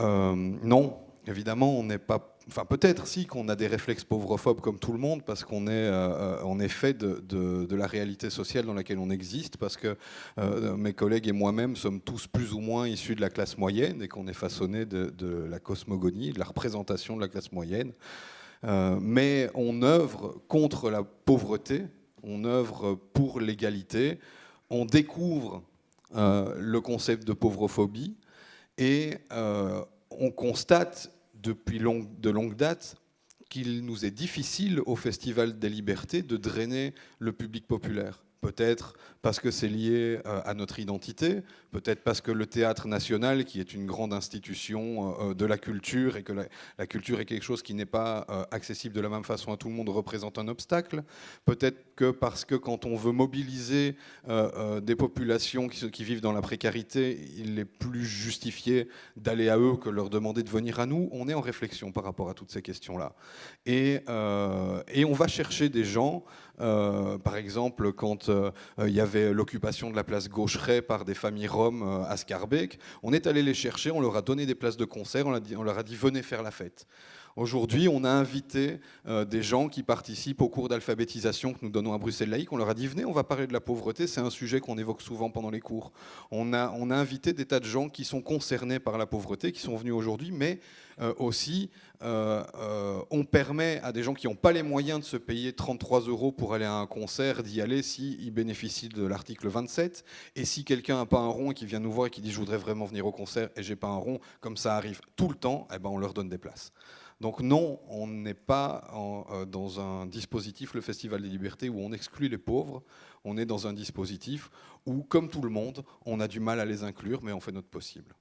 Speaker 2: non, évidemment, on n'est pas... Enfin, peut-être si qu'on a des réflexes pauvrophobes comme tout le monde, parce qu'on est fait de la réalité sociale dans laquelle on existe, parce que mes collègues et moi-même sommes tous plus ou moins issus de la classe moyenne et qu'on est façonnés de la cosmogonie, de la représentation de la classe moyenne. Mais on œuvre contre la pauvreté, on œuvre pour l'égalité, on découvre le concept de pauvrophobie et on constate depuis de longue date qu'il nous est difficile au Festival des Libertés de drainer le public populaire. peut-être parce que c'est lié à notre identité, peut-être parce que le Théâtre National, qui est une grande institution de la culture, et que la culture est quelque chose qui n'est pas accessible de la même façon à tout le monde, représente un obstacle, peut-être que parce que quand on veut mobiliser des populations qui vivent dans la précarité, il est plus justifié d'aller à eux que leur demander de venir à nous. On est en réflexion par rapport à toutes ces questions-là. Et on va chercher des gens, par exemple, quand il y avait l'occupation de la place Gaucheret par des familles roms à Scarbeck, on est allé les chercher, on leur a donné des places de concert, on leur a dit venez faire la fête. Aujourd'hui, on a invité des gens qui participent au cours d'alphabétisation que nous donnons à Bruxelles Laïque. On leur a dit venez, on va parler de la pauvreté, c'est un sujet qu'on évoque souvent pendant les cours. On a invité des tas de gens qui sont concernés par la pauvreté, qui sont venus aujourd'hui, mais aussi on permet à des gens qui n'ont pas les moyens de se payer 33 € pour aller à un concert d'y aller s'ils bénéficient de l'article 27. Et si quelqu'un n'a pas un rond et qui vient nous voir et qui dit je voudrais vraiment venir au concert et j'ai pas un rond, comme ça arrive tout le temps, eh ben on leur donne des places. Donc non, on n'est pas dans un dispositif, le Festival des Libertés, où on exclut les pauvres. On est dans un dispositif où, comme tout le monde, on a du mal à les inclure, mais on fait notre possible.